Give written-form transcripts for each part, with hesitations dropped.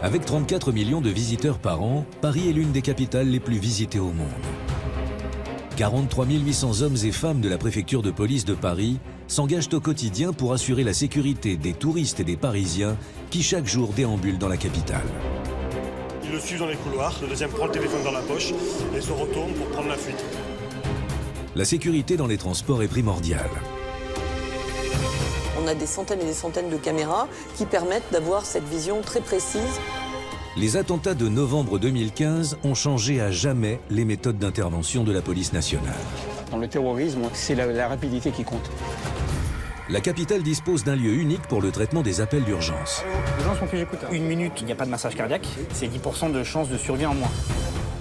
Avec 34 millions de visiteurs par an, Paris est l'une des capitales les plus visitées au monde. 43 800 hommes et femmes de la préfecture de police de Paris s'engagent au quotidien pour assurer la sécurité des touristes et des Parisiens qui chaque jour déambulent dans la capitale. Ils le suivent dans les couloirs, le deuxième prend le téléphone dans la poche et se retourne pour prendre la fuite. La sécurité dans les transports est primordiale. On a des centaines et des centaines de caméras qui permettent d'avoir cette vision très précise. Les attentats de novembre 2015 ont changé à jamais les méthodes d'intervention de la police nationale. Dans le terrorisme, c'est la rapidité qui compte. La capitale dispose d'un lieu unique pour le traitement des appels d'urgence. Les gens sont plus écoutants. Une minute, il n'y a pas de massage cardiaque, c'est 10% de chance de survie en moins.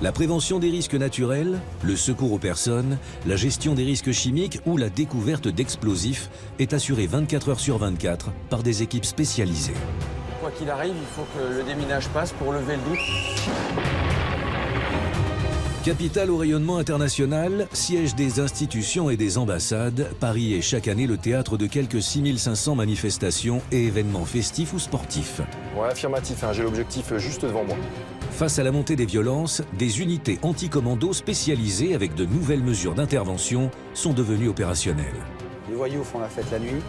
La prévention des risques naturels, le secours aux personnes, la gestion des risques chimiques ou la découverte d'explosifs est assurée 24 heures sur 24 par des équipes spécialisées. Quoi qu'il arrive, il faut que le déminage passe pour lever le doute. Capitale au rayonnement international, siège des institutions et des ambassades, Paris est chaque année le théâtre de quelques 6500 manifestations et événements festifs ou sportifs. Ouais, affirmatif, j'ai l'objectif juste devant moi. Face à la montée des violences, des unités anti-commando spécialisées avec de nouvelles mesures d'intervention sont devenues opérationnelles. Les voyous font la fête la nuit,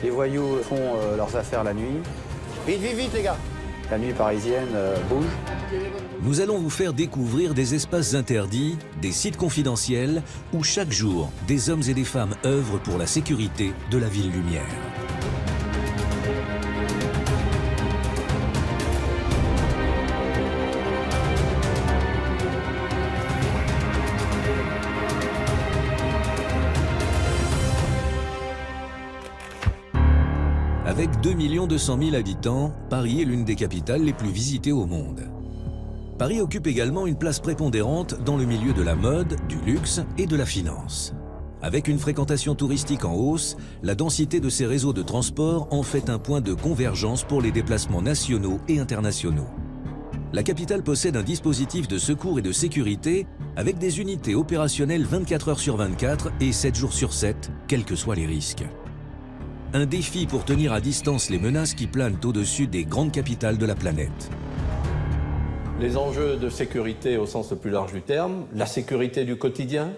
les voyous font leurs affaires la nuit. Vite, vite, vite les gars! La nuit parisienne bouge. Nous allons vous faire découvrir des espaces interdits, des sites confidentiels, où chaque jour, des hommes et des femmes œuvrent pour la sécurité de la ville lumière. Avec 2 200 000 habitants, Paris est l'une des capitales les plus visitées au monde. Paris occupe également une place prépondérante dans le milieu de la mode, du luxe et de la finance. Avec une fréquentation touristique en hausse, la densité de ces réseaux de transport en fait un point de convergence pour les déplacements nationaux et internationaux. La capitale possède un dispositif de secours et de sécurité avec des unités opérationnelles 24 heures sur 24 et 7 jours sur 7, quels que soient les risques. Un défi pour tenir à distance les menaces qui planent au-dessus des grandes capitales de la planète. Les enjeux de sécurité au sens le plus large du terme, la sécurité du quotidien,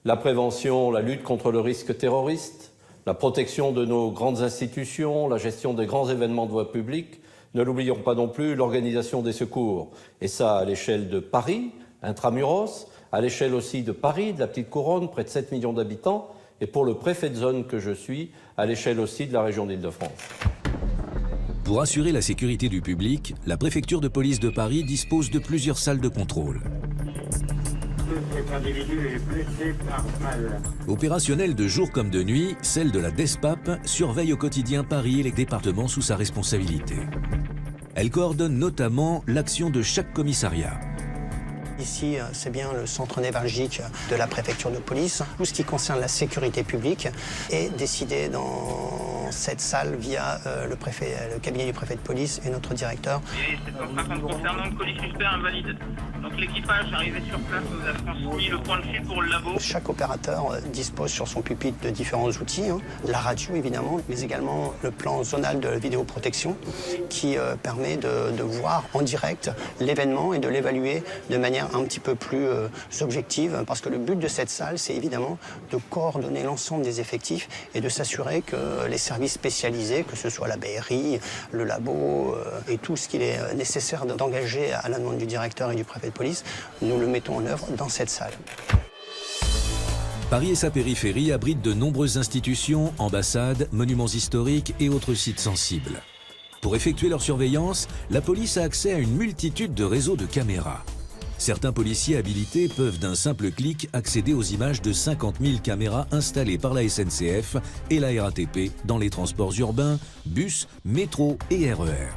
la prévention, la lutte contre le risque terroriste, la protection de nos grandes institutions, la gestion des grands événements de voie publique, ne l'oublions pas non plus, l'organisation des secours. Et ça à l'échelle de Paris, intramuros, à l'échelle aussi de Paris, de la petite couronne, près de 7 millions d'habitants, et pour le préfet de zone que je suis, à l'échelle aussi de la région d'Île-de-France. Pour assurer la sécurité du public, la préfecture de police de Paris dispose de plusieurs salles de contrôle. Opérationnelle de jour comme de nuit, celle de la DESPAP surveille au quotidien Paris et les départements sous sa responsabilité. Elle coordonne notamment l'action de chaque commissariat. Ici, c'est bien le centre névralgique de la préfecture de police. Tout ce qui concerne la sécurité publique est décidé dans cette salle via le cabinet du préfet de police et notre directeur. Et cette centrale concernant le colis suspect invalide. Donc l'équipage arrivé sur place nous a transmis le point de fuite pour le labo. Chaque opérateur dispose sur son pupitre de différents outils, la radio évidemment, mais également le plan zonal de vidéoprotection qui permet de voir en direct l'événement et de l'évaluer de manière un petit peu plus objective, parce que le but de cette salle, c'est évidemment de coordonner l'ensemble des effectifs et de s'assurer que les services spécialisés, que ce soit la BRI, le labo et tout ce qu'il est nécessaire d'engager à la demande du directeur et du préfet de police, nous le mettons en œuvre dans cette salle. Paris et sa périphérie abritent de nombreuses institutions, ambassades, monuments historiques et autres sites sensibles. Pour effectuer leur surveillance, la police a accès à une multitude de réseaux de caméras. Certains policiers habilités peuvent d'un simple clic accéder aux images de 50 000 caméras installées par la SNCF et la RATP dans les transports urbains, bus, métro et RER.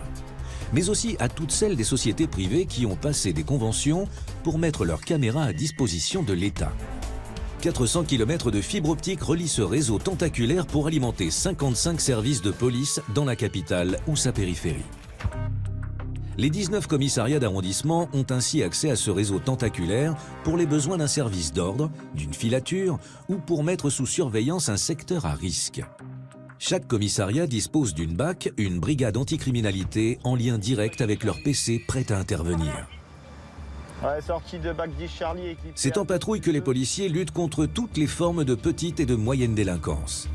Mais aussi à toutes celles des sociétés privées qui ont passé des conventions pour mettre leurs caméras à disposition de l'État. 400 km de fibre optique relient ce réseau tentaculaire pour alimenter 55 services de police dans la capitale ou sa périphérie. Les 19 commissariats d'arrondissement ont ainsi accès à ce réseau tentaculaire pour les besoins d'un service d'ordre, d'une filature ou pour mettre sous surveillance un secteur à risque. Chaque commissariat dispose d'une BAC, une brigade anticriminalité, en lien direct avec leur PC prête à intervenir. Ouais, sortie de BAC 10 Charlie. C'est en patrouille que les policiers luttent contre toutes les formes de petite et de moyenne délinquance.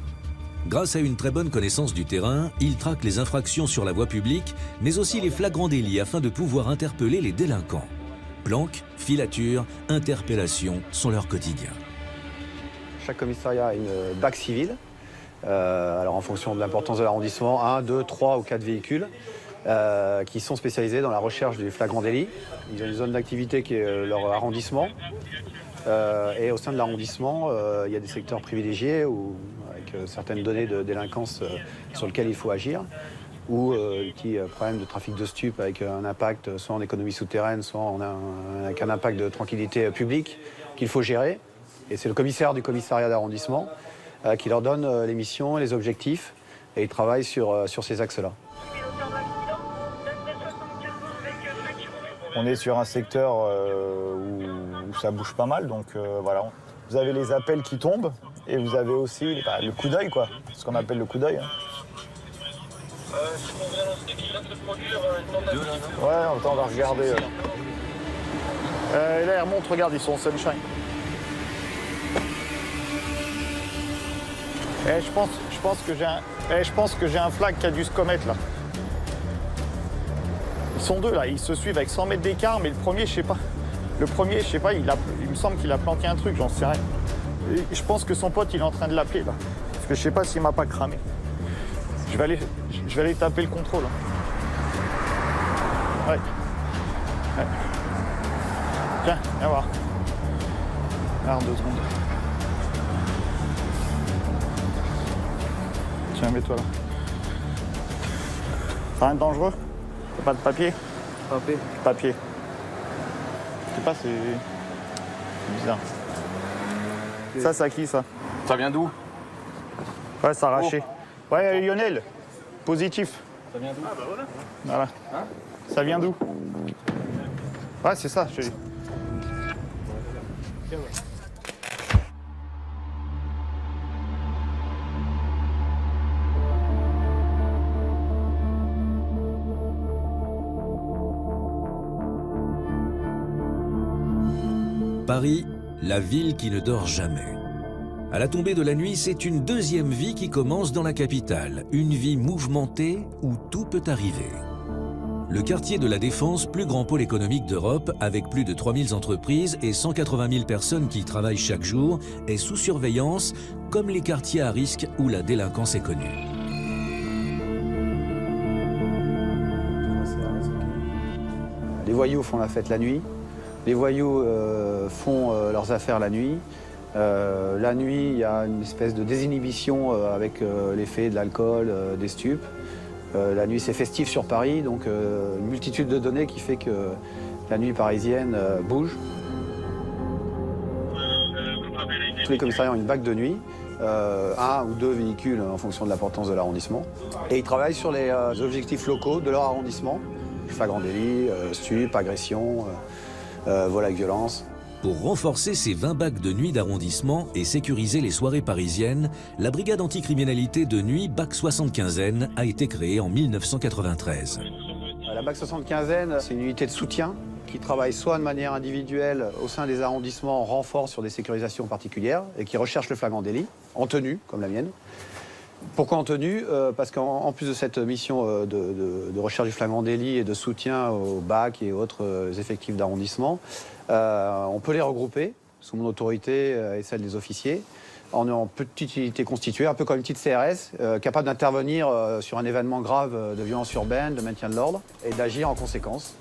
Grâce à une très bonne connaissance du terrain, ils traquent les infractions sur la voie publique, mais aussi les flagrants délits afin de pouvoir interpeller les délinquants. Planques, filatures, interpellations sont leur quotidien. Chaque commissariat a une BAC civile. Alors en fonction de l'importance de l'arrondissement, 1, 2, 3 ou 4 véhicules qui sont spécialisés dans la recherche du flagrant délit. Ils ont une zone d'activité qui est leur arrondissement. Et au sein de l'arrondissement, il y a des secteurs privilégiés avec certaines données de délinquance sur lesquelles il faut agir, ou des petits problèmes de trafic de stupes avec un impact soit en économie souterraine, soit avec un impact de tranquillité publique qu'il faut gérer. Et c'est le commissaire du commissariat d'arrondissement qui leur donne les missions et les objectifs, et ils travaillent sur ces axes-là. On est sur un secteur où ça bouge pas mal, donc voilà. Vous avez les appels qui tombent, et vous avez aussi le coup d'œil, quoi. Ce qu'on appelle le coup d'œil. Ouais, on va regarder. Là, ils remontent, regarde, ils sont en sunshine. Je pense que j'ai un flag qui a dû se commettre, là. Ils sont deux, là, ils se suivent avec 100 mètres d'écart, mais le premier, je sais pas. Il me semble qu'il a planqué un truc, j'en sais rien. Et je pense que son pote, il est en train de l'appeler, là. Parce que je sais pas s'il m'a pas cramé. Je vais aller taper le contrôle. Hein. Ouais. Tiens, viens voir. Alors, 2 secondes. Tiens, mets-toi là. T'as rien de dangereux? T'as pas de papier? Papier. Je sais pas, c'est bizarre. Ça, c'est à qui, ça? Ça vient d'où? Ouais, c'est arraché. Ouais, Lionel, positif. Ça vient d'où? Ah bah voilà. Voilà. Hein? Ça vient d'où? Ouais, c'est ça, je te dis. Paris, la ville qui ne dort jamais. À la tombée de la nuit, c'est une deuxième vie qui commence dans la capitale, une vie mouvementée où tout peut arriver. Le quartier de la Défense, plus grand pôle économique d'Europe, avec plus de 3000 entreprises et 180 000 personnes qui y travaillent chaque jour, est sous surveillance, comme les quartiers à risque où la délinquance est connue. Les voyous font la fête la nuit. Les voyous font leurs affaires la nuit. La nuit, il y a une espèce de désinhibition avec l'effet de l'alcool, des stupes. La nuit, c'est festif sur Paris, donc une multitude de données qui fait que la nuit parisienne bouge. Tous les commissariats ont une BAC de nuit, 1 ou 2 véhicules en fonction de l'importance de l'arrondissement. Et ils travaillent sur les objectifs locaux de leur arrondissement. Flagrant délit, stupes, agression, vol avec violence. Pour renforcer ces 20 BAC de nuit d'arrondissement et sécuriser les soirées parisiennes, la brigade anticriminalité de nuit BAC 75N a été créée en 1993. La BAC 75N, c'est une unité de soutien qui travaille soit de manière individuelle au sein des arrondissements en renfort sur des sécurisations particulières et qui recherche le flagrant délit, en tenue, comme la mienne. Pourquoi en tenue? Parce qu'en plus de cette mission de recherche du flagrant délit et de soutien aux BAC et autres effectifs d'arrondissement, on peut les regrouper sous mon autorité et celle des officiers en petite unité constituée, un peu comme une petite CRS, capable d'intervenir sur un événement grave de violence urbaine, de maintien de l'ordre et d'agir en conséquence.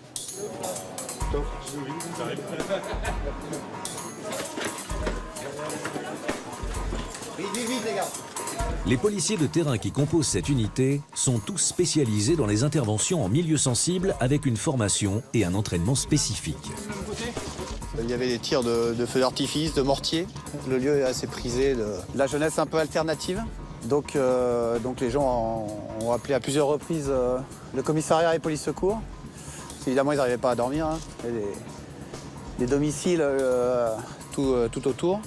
Vite, les gars. Les policiers de terrain qui composent cette unité sont tous spécialisés dans les interventions en milieu sensible avec une formation et un entraînement spécifique. Il y avait des tirs de feux d'artifice, de mortier. Le lieu est assez prisé de la jeunesse un peu alternative. Donc les gens ont appelé à plusieurs reprises le commissariat et police secours. Évidemment, ils n'arrivaient pas à dormir. Hein. Il y avait des domiciles tout autour.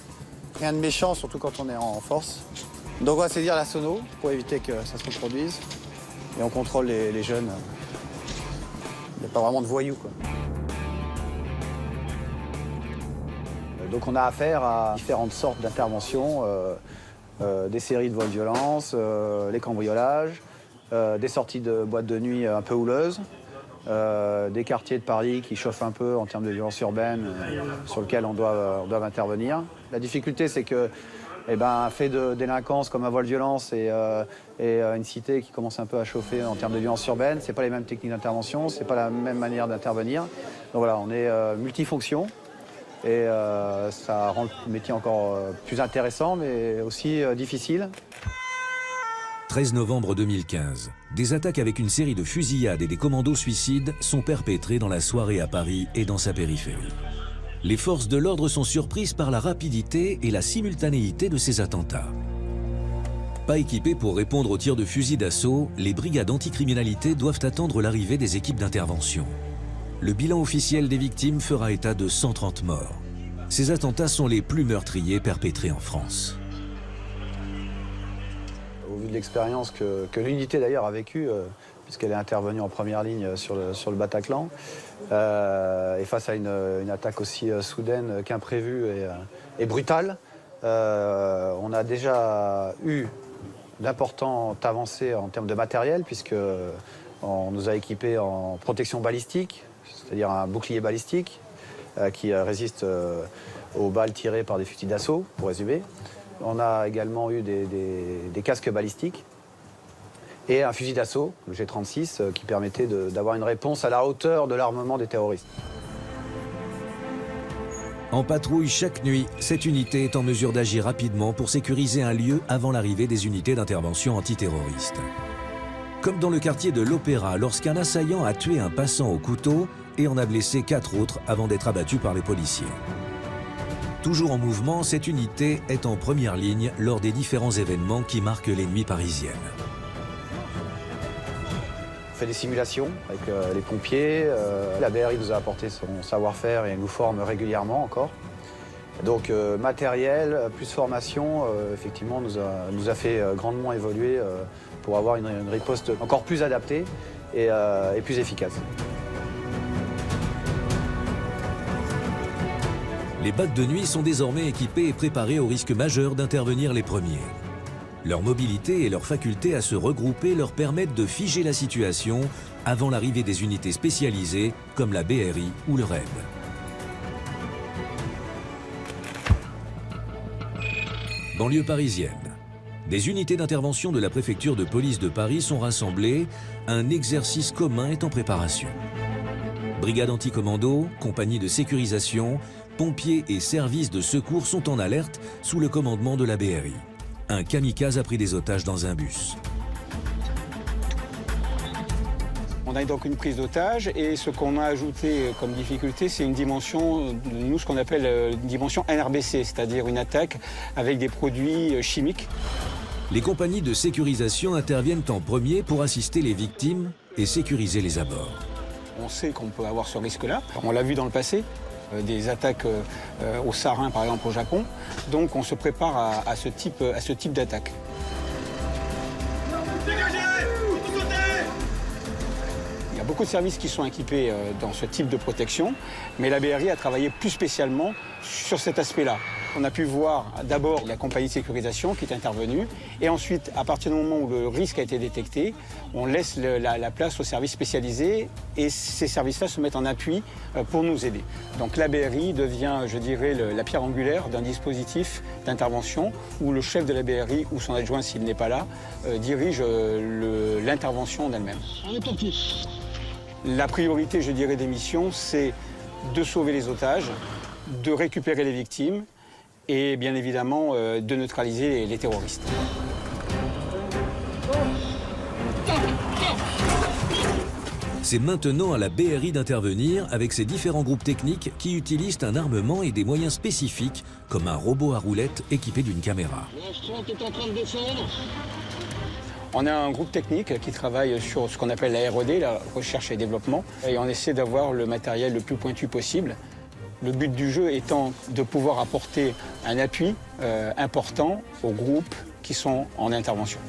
Rien de méchant, surtout quand on est en force. Donc on va saisir la sono pour éviter que ça se reproduise. Et on contrôle les jeunes. Il n'y a pas vraiment de voyous, quoi. Donc on a affaire à différentes sortes d'interventions, des séries de vols de violence, les cambriolages, des sorties de boîtes de nuit un peu houleuses, des quartiers de Paris qui chauffent un peu en termes de violence urbaine sur lesquels on doit intervenir. La difficulté, c'est que un fait de délinquance comme un vol de violence et une cité qui commence un peu à chauffer en termes de violence urbaine, c'est pas les mêmes techniques d'intervention, c'est pas la même manière d'intervenir. Donc voilà, on est multifonction. Et ça rend le métier encore plus intéressant, mais aussi difficile. 13 novembre 2015, des attaques avec une série de fusillades et des commandos suicides sont perpétrées dans la soirée à Paris et dans sa périphérie. Les forces de l'ordre sont surprises par la rapidité et la simultanéité de ces attentats. Pas équipées pour répondre aux tirs de fusil d'assaut, les brigades anticriminalité doivent attendre l'arrivée des équipes d'intervention. Le bilan officiel des victimes fera état de 130 morts. Ces attentats sont les plus meurtriers perpétrés en France. Au vu de l'expérience que l'unité d'ailleurs a vécue, puisqu'elle est intervenue en première ligne sur le Bataclan, et face à une attaque aussi soudaine qu'imprévue et brutale, on a déjà eu d'importantes avancées en termes de matériel, puisqu'on nous a équipés en protection balistique, c'est-à-dire un bouclier balistique qui résiste aux balles tirées par des fusils d'assaut, pour résumer. On a également eu des casques balistiques et un fusil d'assaut, le G36, qui permettait d'avoir une réponse à la hauteur de l'armement des terroristes. En patrouille chaque nuit, cette unité est en mesure d'agir rapidement pour sécuriser un lieu avant l'arrivée des unités d'intervention antiterroriste. Comme dans le quartier de l'Opéra, lorsqu'un assaillant a tué un passant au couteau et en a blessé 4 autres avant d'être abattu par les policiers. Toujours en mouvement, cette unité est en première ligne lors des différents événements qui marquent les nuits parisiennes. On fait des simulations avec les pompiers. La BRI nous a apporté son savoir-faire et elle nous forme régulièrement encore. Donc matériel plus formation, effectivement, nous a fait grandement évoluer pour avoir une riposte encore plus adaptée et plus efficace. Les BAT de nuit sont désormais équipés et préparés au risque majeur d'intervenir les premiers. Leur mobilité et leur faculté à se regrouper leur permettent de figer la situation avant l'arrivée des unités spécialisées comme la BRI ou le RAID. Banlieue parisienne. Des unités d'intervention de la préfecture de police de Paris sont rassemblées. Un exercice commun est en préparation. Brigade anticommando, compagnie de sécurisation, pompiers et services de secours sont en alerte sous le commandement de la BRI. Un kamikaze a pris des otages dans un bus. On a donc une prise d'otage et ce qu'on a ajouté comme difficulté, c'est une dimension, nous ce qu'on appelle une dimension NRBC, c'est-à-dire une attaque avec des produits chimiques. Les compagnies de sécurisation interviennent en premier pour assister les victimes et sécuriser les abords. On sait qu'on peut avoir ce risque-là, on l'a vu dans le passé. Des attaques au sarin, par exemple, au Japon. Donc, on se prépare à ce type d'attaque. Il y a beaucoup de services qui sont équipés dans ce type de protection, mais la BRI a travaillé plus spécialement sur cet aspect-là. On a pu voir d'abord la compagnie de sécurisation qui est intervenue, et ensuite, à partir du moment où le risque a été détecté, on laisse la place aux services spécialisés, et ces services-là se mettent en appui pour nous aider. Donc la BRI devient, je dirais, la pierre angulaire d'un dispositif d'intervention où le chef de la BRI ou son adjoint, s'il n'est pas là, dirige l'intervention d'elle-même. La priorité, je dirais, des missions, c'est de sauver les otages, de récupérer les victimes, et bien évidemment de neutraliser les terroristes. C'est maintenant à la BRI d'intervenir avec ses différents groupes techniques qui utilisent un armement et des moyens spécifiques comme un robot à roulettes équipé d'une caméra. On a un groupe technique qui travaille sur ce qu'on appelle la R&D, la recherche et développement, et on essaie d'avoir le matériel le plus pointu possible. Le but du jeu étant de pouvoir apporter un appui important aux groupes qui sont en intervention.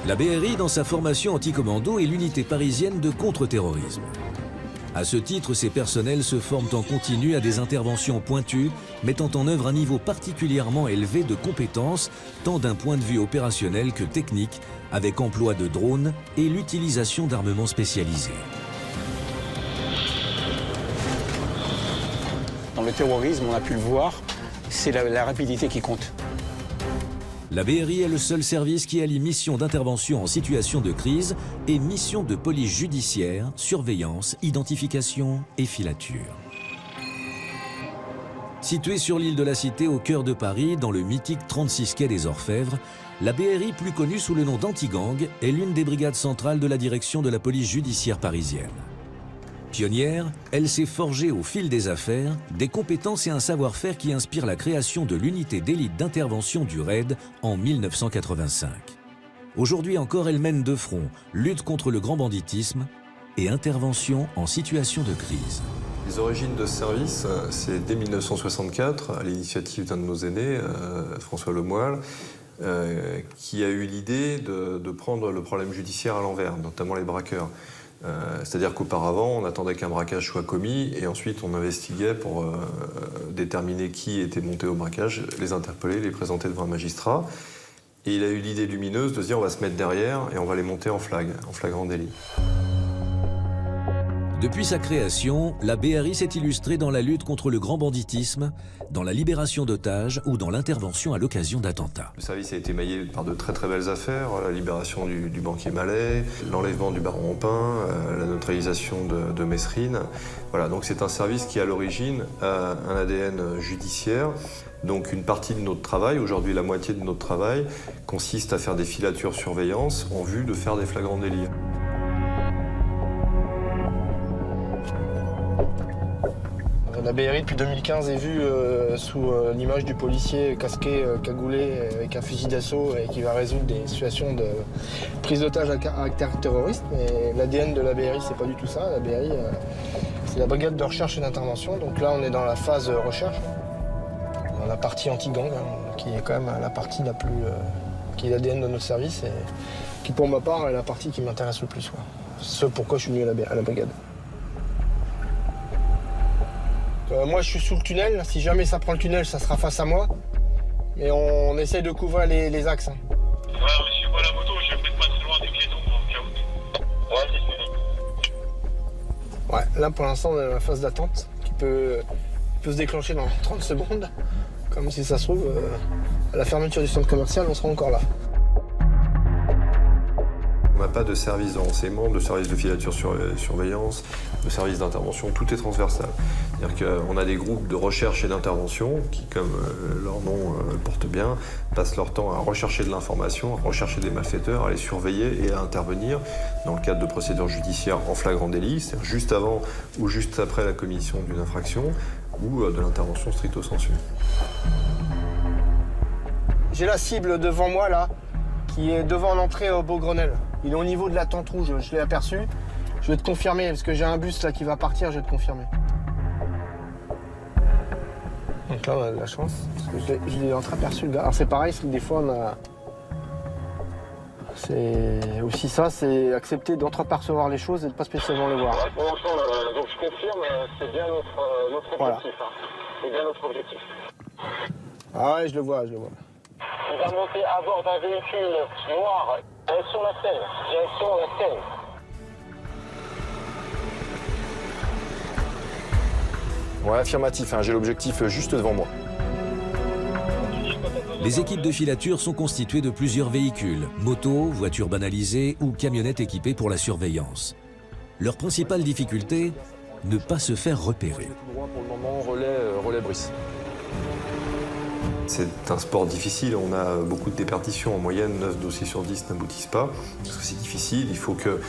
La BRI, dans sa formation anti-commando, est l'unité parisienne de contre-terrorisme. À ce titre, ses personnels se forment en continu à des interventions pointues, mettant en œuvre un niveau particulièrement élevé de compétences, tant d'un point de vue opérationnel que technique, avec emploi de drones et l'utilisation d'armements spécialisés. Dans le terrorisme, on a pu le voir, c'est la rapidité qui compte. La BRI est le seul service qui allie mission d'intervention en situation de crise et mission de police judiciaire, surveillance, identification et filature. Située sur l'île de la Cité au cœur de Paris, dans le mythique 36 quai des Orfèvres, la BRI, plus connue sous le nom d'Antigang, est l'une des brigades centrales de la direction de la police judiciaire parisienne. Pionnière, elle s'est forgée au fil des affaires des compétences et un savoir-faire qui inspirent la création de l'unité d'élite d'intervention du RAID en 1985. Aujourd'hui encore, elle mène de front lutte contre le grand banditisme et intervention en situation de crise. Les origines de ce service, c'est dès 1964, à l'initiative d'un de nos aînés, François Lemoyle, qui a eu l'idée de prendre le problème judiciaire à l'envers, notamment les braqueurs. C'est-à-dire qu'auparavant, on attendait qu'un braquage soit commis et ensuite on investiguait pour déterminer qui était monté au braquage, les interpeller, les présenter devant un magistrat. Et il a eu l'idée lumineuse de se dire on va se mettre derrière et on va les monter en flagrant délit. Depuis sa création, la BRI s'est illustrée dans la lutte contre le grand banditisme, dans la libération d'otages ou dans l'intervention à l'occasion d'attentats. Le service a été émaillé par de très très belles affaires, la libération du banquier Mallet, l'enlèvement du baron Empin, la neutralisation de Messrine. Voilà, donc c'est un service qui à l'origine a un ADN judiciaire. Donc une partie de notre travail, aujourd'hui la moitié de notre travail, consiste à faire des filatures surveillance en vue de faire des flagrants délits. La BRI depuis 2015 est vue sous l'image du policier casqué, cagoulé, avec un fusil d'assaut et qui va résoudre des situations de prise d'otage à caractère terroriste. Mais l'ADN de la BRI, c'est pas du tout ça. La BRI, c'est la brigade de recherche et d'intervention. Donc là, on est dans la phase recherche, dans la partie anti-gang, qui est quand même la partie la plus, qui est l'ADN de notre service et qui, pour ma part, est la partie qui m'intéresse le plus. Ce pourquoi je suis venu à la brigade. Moi, je suis sous le tunnel. Si jamais ça prend le tunnel, ça sera face à moi. Mais on essaye de couvrir les axes. Ouais, mais je suis pas à la moto, je vais peut-être pas très loin des piétons pour le Ouais, c'est suivi. Ouais, là, pour l'instant, on est dans la phase d'attente qui peut se déclencher dans 30 secondes. Comme si ça se trouve, à la fermeture du centre commercial, on sera encore là. On n'a pas de service de renseignement, de service de filature surveillance, de service d'intervention, tout est transversal. C'est-à-dire qu'on a des groupes de recherche et d'intervention qui, comme leur nom le porte bien, passent leur temps à rechercher de l'information, à rechercher des malfaiteurs, à les surveiller et à intervenir dans le cadre de procédures judiciaires en flagrant délit, c'est-à-dire juste avant ou juste après la commission d'une infraction ou de l'intervention stricto sensu. J'ai la cible devant moi, là, qui est devant l'entrée au Beaugrenelle. Il est au niveau de la tente rouge, je l'ai aperçu. Je vais te confirmer, parce que j'ai un bus là qui va partir, je vais te confirmer. Donc là, on a de la chance, parce que je l'ai entreaperçu, le gars. Alors c'est pareil, c'est que des fois, on a... C'est aussi ça, c'est accepter d'entreapercevoir les choses et de pas spécialement les voir. Pour l'instant, donc je confirme, c'est bien notre objectif. Voilà. C'est bien notre objectif. Ah ouais, je le vois. On va monter à bord d'un véhicule noir, direction la Seine. Ouais, affirmatif, j'ai l'objectif juste devant moi. Les équipes de filature sont constituées de plusieurs véhicules, motos, voitures banalisées ou camionnettes équipées pour la surveillance. Leur principale difficulté, ne pas se faire repérer. Tout droit pour le moment, relais Brice. C'est un sport difficile, on a beaucoup de déperditions. En moyenne, 9 dossiers sur 10 n'aboutissent pas. Parce que c'est difficile, il faut que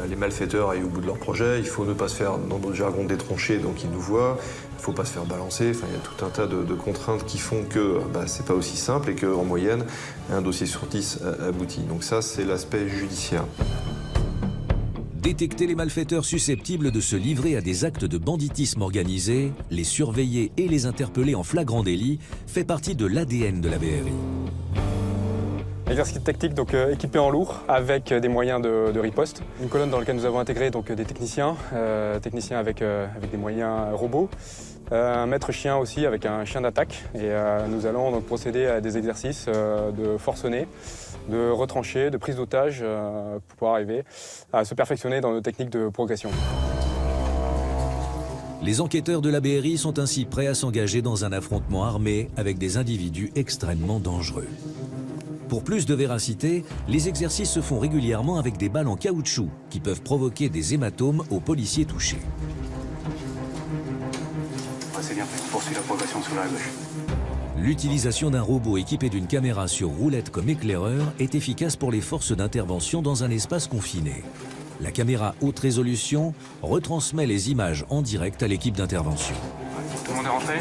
les malfaiteurs aillent au bout de leur projet, il faut ne pas se faire, dans notre jargon, détroncher, donc ils nous voient. Il faut pas se faire balancer. Enfin, il y a tout un tas de contraintes qui font que c'est pas aussi simple et qu'en moyenne, un dossier sur 10 aboutit. Donc ça, c'est l'aspect judiciaire. Détecter les malfaiteurs susceptibles de se livrer à des actes de banditisme organisé, les surveiller et les interpeller en flagrant délit fait partie de l'ADN de la BRI. Exercice tactique donc équipé en lourd avec des moyens de riposte. Une colonne dans laquelle nous avons intégré donc des techniciens avec des moyens robots. Un maître chien aussi avec un chien d'attaque. Et nous allons donc procéder à des exercices de forcené, de retranché, de prise d'otage pour pouvoir arriver à se perfectionner dans nos techniques de progression. Les enquêteurs de la BRI sont ainsi prêts à s'engager dans un affrontement armé avec des individus extrêmement dangereux. Pour plus de véracité, les exercices se font régulièrement avec des balles en caoutchouc qui peuvent provoquer des hématomes aux policiers touchés. C'est bien fait, on poursuit la progression sur la gauche. L'utilisation d'un robot équipé d'une caméra sur roulette comme éclaireur est efficace pour les forces d'intervention dans un espace confiné. La caméra haute résolution retransmet les images en direct à l'équipe d'intervention. Tout le monde est rentré?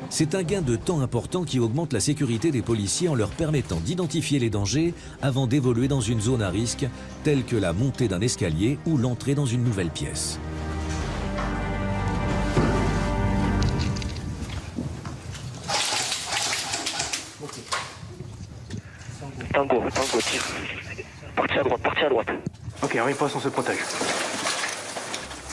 C'est un gain de temps important qui augmente la sécurité des policiers en leur permettant d'identifier les dangers avant d'évoluer dans une zone à risque, telle que la montée d'un escalier ou l'entrée dans une nouvelle pièce. Tango, tire. Parti à droite. Ok, en riposte, on se protège.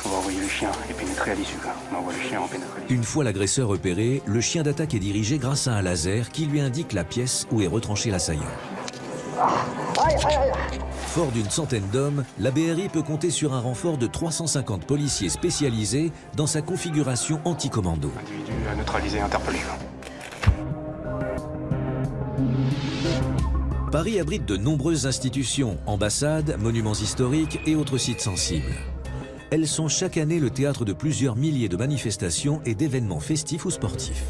On va envoyer le chien et pénétrer à l'issue. On envoie le chien en pénétrer. Une fois l'agresseur repéré, le chien d'attaque est dirigé grâce à un laser qui lui indique la pièce où est retranché l'assaillant. Fort d'une centaine d'hommes, la BRI peut compter sur un renfort de 350 policiers spécialisés dans sa configuration anti-commando. Individu à neutraliser, interpellé. Paris abrite de nombreuses institutions, ambassades, monuments historiques et autres sites sensibles. Elles sont chaque année le théâtre de plusieurs milliers de manifestations et d'événements festifs ou sportifs.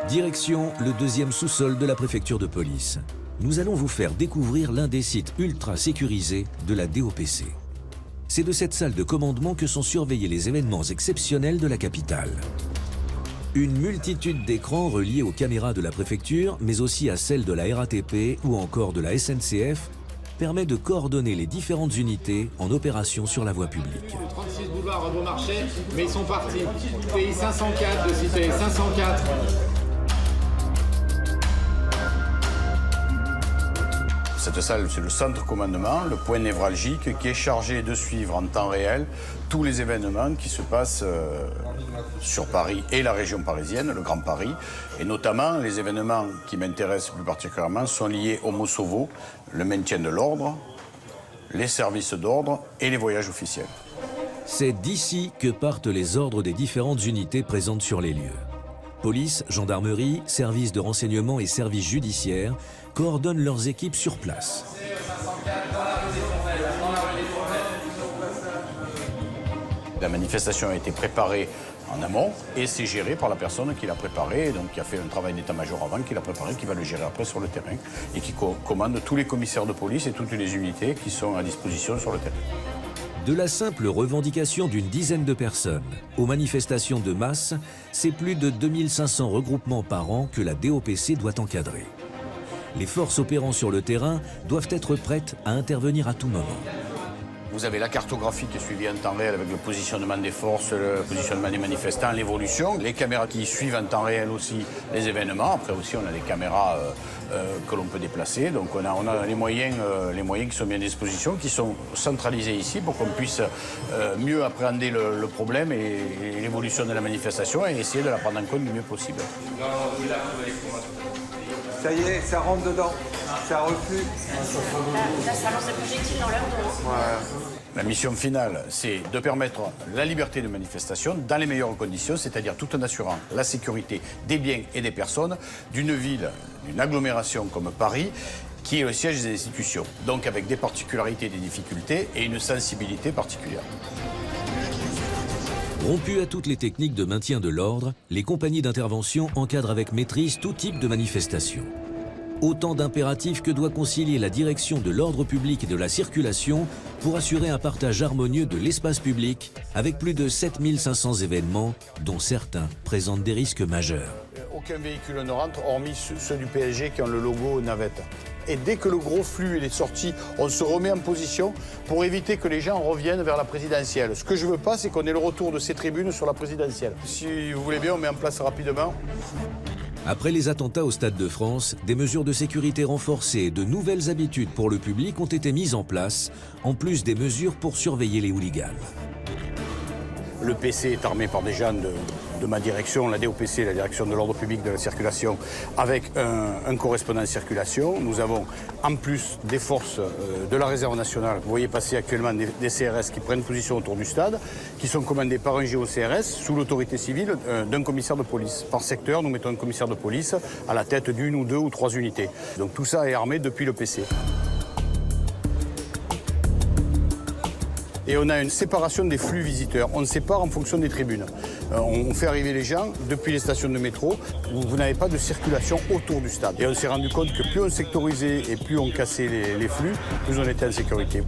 Direction le deuxième sous-sol de la préfecture de police. Nous allons vous faire découvrir l'un des sites ultra sécurisés de la DOPC. C'est de cette salle de commandement que sont surveillés les événements exceptionnels de la capitale. Une multitude d'écrans reliés aux caméras de la préfecture, mais aussi à celles de la RATP ou encore de la SNCF, permet de coordonner les différentes unités en opération sur la voie publique. 36 boulevard Beaumarchais, mais ils sont partis. Pays 504 de cité, 504. Cette salle, c'est le centre commandement, le point névralgique qui est chargé de suivre en temps réel tous les événements qui se passent sur Paris et la région parisienne, le Grand Paris. Et notamment, les événements qui m'intéressent plus particulièrement sont liés au Mosovo, le maintien de l'ordre, les services d'ordre et les voyages officiels. C'est d'ici que partent les ordres des différentes unités présentes sur les lieux. Police, gendarmerie, services de renseignement et services judiciaires coordonnent leurs équipes sur place. La manifestation a été préparée en amont et c'est géré par la personne qui l'a préparée, donc qui a fait un travail d'état-major avant, qui l'a préparé, qui va le gérer après sur le terrain et qui commande tous les commissaires de police et toutes les unités qui sont à disposition sur le terrain. De la simple revendication d'une dizaine de personnes aux manifestations de masse, c'est plus de 2500 regroupements par an que la DOPC doit encadrer. Les forces opérant sur le terrain doivent être prêtes à intervenir à tout moment. Vous avez la cartographie qui est suivie en temps réel avec le positionnement des forces, le positionnement des manifestants, l'évolution. Les caméras qui suivent en temps réel aussi les événements. Après aussi, on a des caméras que l'on peut déplacer. Donc on a les moyens qui sont mis à disposition, qui sont centralisés ici pour qu'on puisse mieux appréhender le problème et l'évolution de la manifestation et essayer de la prendre en compte du mieux possible. Ça y est, ça rentre dedans, ça reflue. Là, ça lance des projectiles dans leur dos. La mission finale, c'est de permettre la liberté de manifestation dans les meilleures conditions, c'est-à-dire tout en assurant la sécurité des biens et des personnes d'une ville, d'une agglomération comme Paris, qui est le siège des institutions, donc avec des particularités et des difficultés et une sensibilité particulière. Rompues à toutes les techniques de maintien de l'ordre, les compagnies d'intervention encadrent avec maîtrise tout type de manifestation. Autant d'impératifs que doit concilier la direction de l'ordre public et de la circulation pour assurer un partage harmonieux de l'espace public avec plus de 7500 événements, dont certains présentent des risques majeurs. Aucun véhicule ne rentre, hormis ceux du PSG qui ont le logo navette. Et dès que le gros flux est sorti, on se remet en position pour éviter que les gens reviennent vers la présidentielle. Ce que je ne veux pas, c'est qu'on ait le retour de ces tribunes sur la présidentielle. Si vous voulez bien, on met en place rapidement. Après les attentats au Stade de France, des mesures de sécurité renforcées et de nouvelles habitudes pour le public ont été mises en place, en plus des mesures pour surveiller les hooligans. Le PC est armé par des gens de ma direction, la DOPC, la direction de l'ordre public de la circulation, avec un correspondant de circulation. Nous avons en plus des forces de la réserve nationale. Vous voyez passer actuellement des CRS qui prennent position autour du stade, qui sont commandés par un GOCRS sous l'autorité civile d'un commissaire de police. Par secteur, nous mettons un commissaire de police à la tête d'une ou deux ou trois unités. Donc tout ça est armé depuis le PC. Et on a une séparation des flux visiteurs. On sépare en fonction des tribunes. On fait arriver les gens depuis les stations de métro. Vous n'avez pas de circulation autour du stade. Et on s'est rendu compte que plus on sectorisait et plus on cassait les flux, plus on était en sécurité.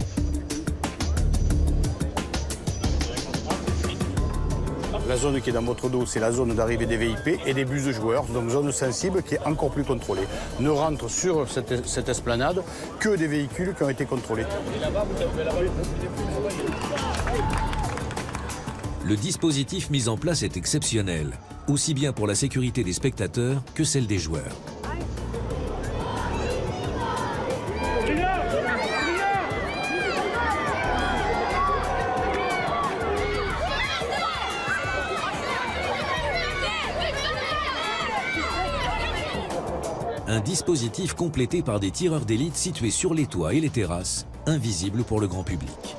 La zone qui est dans votre dos, c'est la zone d'arrivée des VIP et des bus de joueurs, donc zone sensible qui est encore plus contrôlée. Ne rentrent sur cette esplanade que des véhicules qui ont été contrôlés. Le dispositif mis en place est exceptionnel, aussi bien pour la sécurité des spectateurs que celle des joueurs. Un dispositif complété par des tireurs d'élite situés sur les toits et les terrasses, invisibles pour le grand public.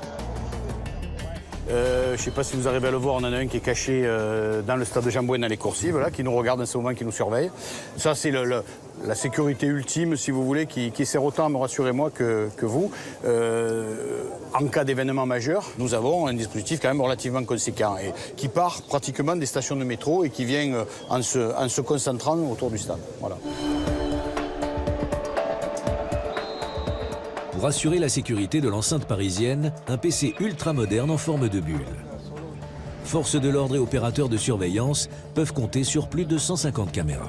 Je ne sais pas si vous arrivez à le voir, on en a un qui est caché dans le stade de Jean-Bouin, dans les coursives, là, qui nous regarde en ce moment, qui nous surveille. Ça, c'est la sécurité ultime, si vous voulez, qui sert autant à me rassurer moi que vous. En cas d'événement majeur, nous avons un dispositif quand même relativement conséquent et qui part pratiquement des stations de métro et qui vient en se concentrant autour du stade. Voilà. Pour assurer la sécurité de l'enceinte parisienne, un PC ultra-moderne en forme de bulle. Forces de l'ordre et opérateurs de surveillance peuvent compter sur plus de 150 caméras.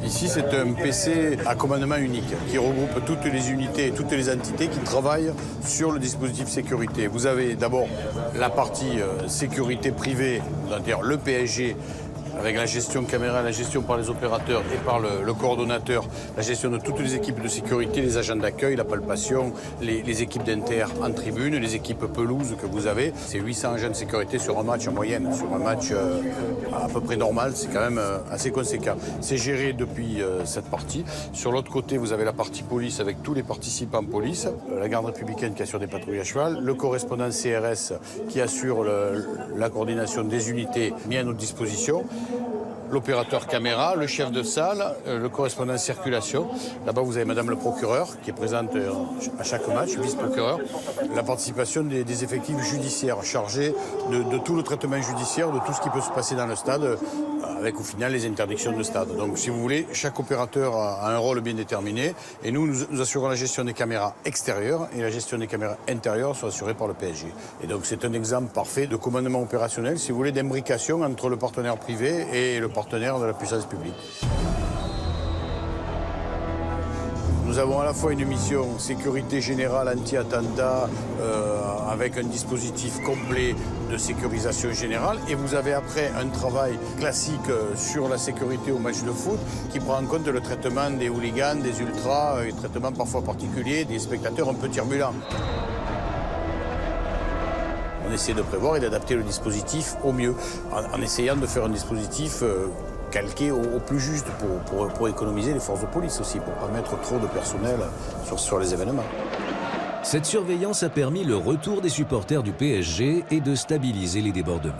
Ici, c'est un PC à commandement unique qui regroupe toutes les unités et toutes les entités qui travaillent sur le dispositif sécurité. Vous avez d'abord la partie sécurité privée, c'est-à-dire le PSG, avec la gestion caméra, la gestion par les opérateurs et par le coordonnateur, la gestion de toutes les équipes de sécurité, les agents d'accueil, la palpation, les équipes d'inter en tribune, les équipes pelouse que vous avez. C'est 800 agents de sécurité sur un match en moyenne. Sur un match à peu près normal, c'est quand même assez conséquent. C'est géré depuis cette partie. Sur l'autre côté, vous avez la partie police avec tous les participants police, la garde républicaine qui assure des patrouilles à cheval, le correspondant CRS qui assure la coordination des unités mises à notre disposition, l'opérateur caméra, le chef de salle, le correspondant circulation. Là-bas, vous avez madame le procureur qui est présente à chaque match, vice-procureur. La participation des effectifs judiciaires chargés de tout le traitement judiciaire, de tout ce qui peut se passer dans le stade, avec au final les interdictions de stade. Donc, si vous voulez, chaque opérateur a un rôle bien déterminé et nous assurons la gestion des caméras extérieures et la gestion des caméras intérieures sont assurées par le PSG. Et donc, c'est un exemple parfait de commandement opérationnel, si vous voulez, d'imbrication entre le partenaire privé et le partenaire de la puissance publique. Nous avons à la fois une mission sécurité générale anti-attentat avec un dispositif complet de sécurisation générale et vous avez après un travail classique sur la sécurité au match de foot qui prend en compte le traitement des hooligans, des ultras, et traitement parfois particulier des spectateurs un peu turbulents. On essaie de prévoir et d'adapter le dispositif au mieux en essayant de faire un dispositif calqué au plus juste pour économiser les forces de police aussi, pour ne pas mettre trop de personnel sur les événements. Cette surveillance a permis le retour des supporters du PSG et de stabiliser les débordements.